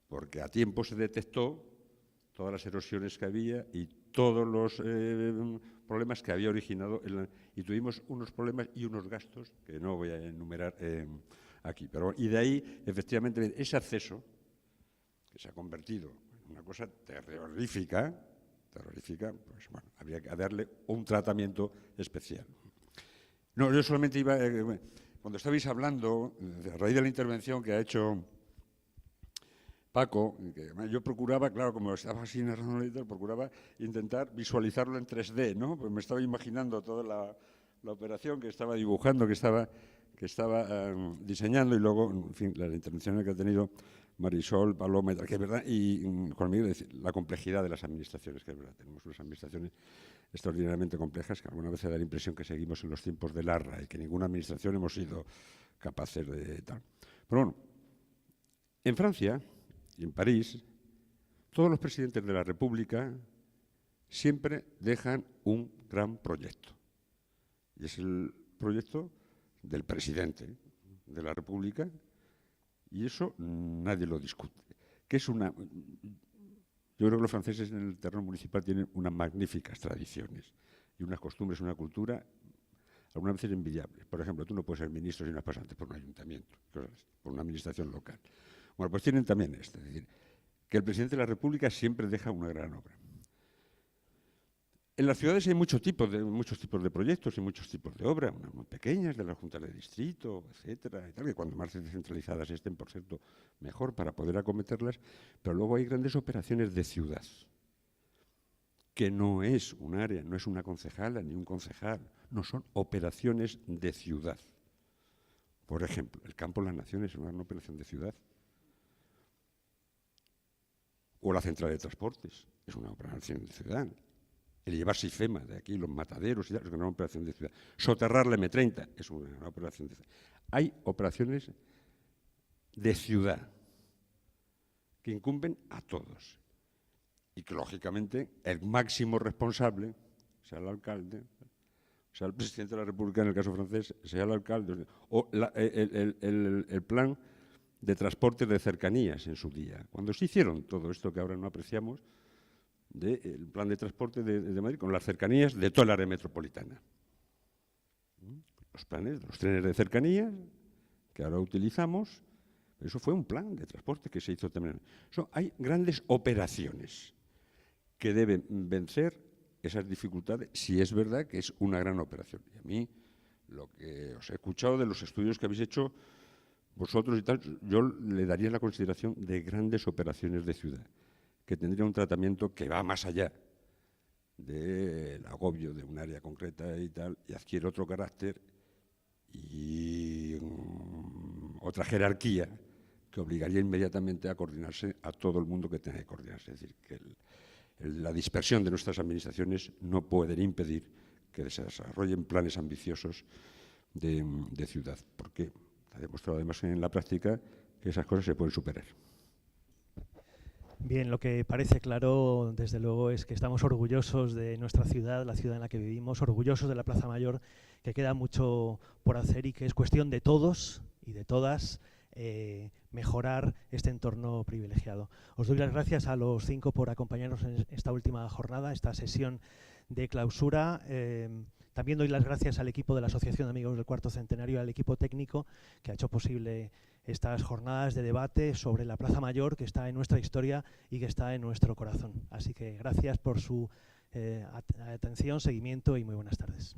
porque a tiempo se detectó todas las erosiones que había y todos los problemas que había originado, y tuvimos unos problemas y unos gastos que no voy a enumerar aquí. Pero, y de ahí, efectivamente, ese acceso, que se ha convertido en una cosa terrorífica, pues bueno, habría que darle un tratamiento especial. No, yo solamente iba, cuando estabais hablando, a raíz de la intervención que ha hecho Paco, que yo procuraba, claro, como estaba así narrando y tal, procuraba intentar visualizarlo en 3D, ¿no? Pues me estaba imaginando toda la operación que estaba dibujando, que estaba diseñando, y luego, en fin, las intervenciones que ha tenido Marisol, Paloma, que es verdad, y Juan Miguel, la complejidad de las administraciones, que es verdad, tenemos unas administraciones extraordinariamente complejas que alguna vez da la impresión que seguimos en los tiempos de Larra y que ninguna administración hemos sido capaces de tal. Pero bueno, en Francia y en París, todos los presidentes de la República siempre dejan un gran proyecto. Y es el proyecto del presidente de la República, Y eso nadie lo discute. Que es una... Yo creo que los franceses en el terreno municipal tienen unas magníficas tradiciones y unas costumbres, una cultura, algunas veces envidiables. Por ejemplo, tú no puedes ser ministro si no has pasado antes por un ayuntamiento, por una administración local. Bueno, pues tienen también esto, es decir, que el presidente de la República siempre deja una gran obra. En las ciudades hay muchos tipos de proyectos y muchos tipos de obras, unas muy pequeñas, de las juntas de distrito, etcétera, y tal, que cuando más descentralizadas estén, por cierto, mejor para poder acometerlas, pero luego hay grandes operaciones de ciudad, que no es un área, no es una concejala ni un concejal, no, son operaciones de ciudad. Por ejemplo, el Campo de las Naciones es una gran operación de ciudad. O la central de transportes, es una operación de ciudad. El llevarse IFEMA de aquí, los mataderos, y tal, es una operación de ciudad. Soterrar la M30 es una operación de ciudad. Hay operaciones de ciudad que incumben a todos y que, lógicamente, el máximo responsable, sea el alcalde, sea el presidente de la República, en el caso francés, sea el alcalde, o el plan de transporte de cercanías en su día. Cuando se hicieron todo esto que ahora no apreciamos, del plan de transporte de Madrid, con las cercanías de toda el área metropolitana. Los planes, los trenes de cercanías, que ahora utilizamos, eso fue un plan de transporte que se hizo también. Hay grandes operaciones que deben vencer esas dificultades, si es verdad que es una gran operación. Y a mí, lo que os he escuchado de los estudios que habéis hecho vosotros y tal, yo le daría la consideración de grandes operaciones de ciudad, que tendría un tratamiento que va más allá del agobio de un área concreta y tal, y adquiere otro carácter y otra jerarquía que obligaría inmediatamente a coordinarse a todo el mundo que tenga que coordinarse. Es decir, que la dispersión de nuestras administraciones no pueden impedir que se desarrollen planes ambiciosos de ciudad, porque ha demostrado además en la práctica que esas cosas se pueden superar. Bien, lo que parece claro, desde luego, es que estamos orgullosos de nuestra ciudad, la ciudad en la que vivimos, orgullosos de la Plaza Mayor, que queda mucho por hacer y que es cuestión de todos y de todas mejorar este entorno privilegiado. Os doy las gracias a los 5 por acompañarnos en esta última jornada, esta sesión de clausura. También doy las gracias al equipo de la Asociación de Amigos del Cuarto Centenario, al equipo técnico que ha hecho posible estas jornadas de debate sobre la Plaza Mayor, que está en nuestra historia y que está en nuestro corazón. Así que gracias por su atención, seguimiento y muy buenas tardes.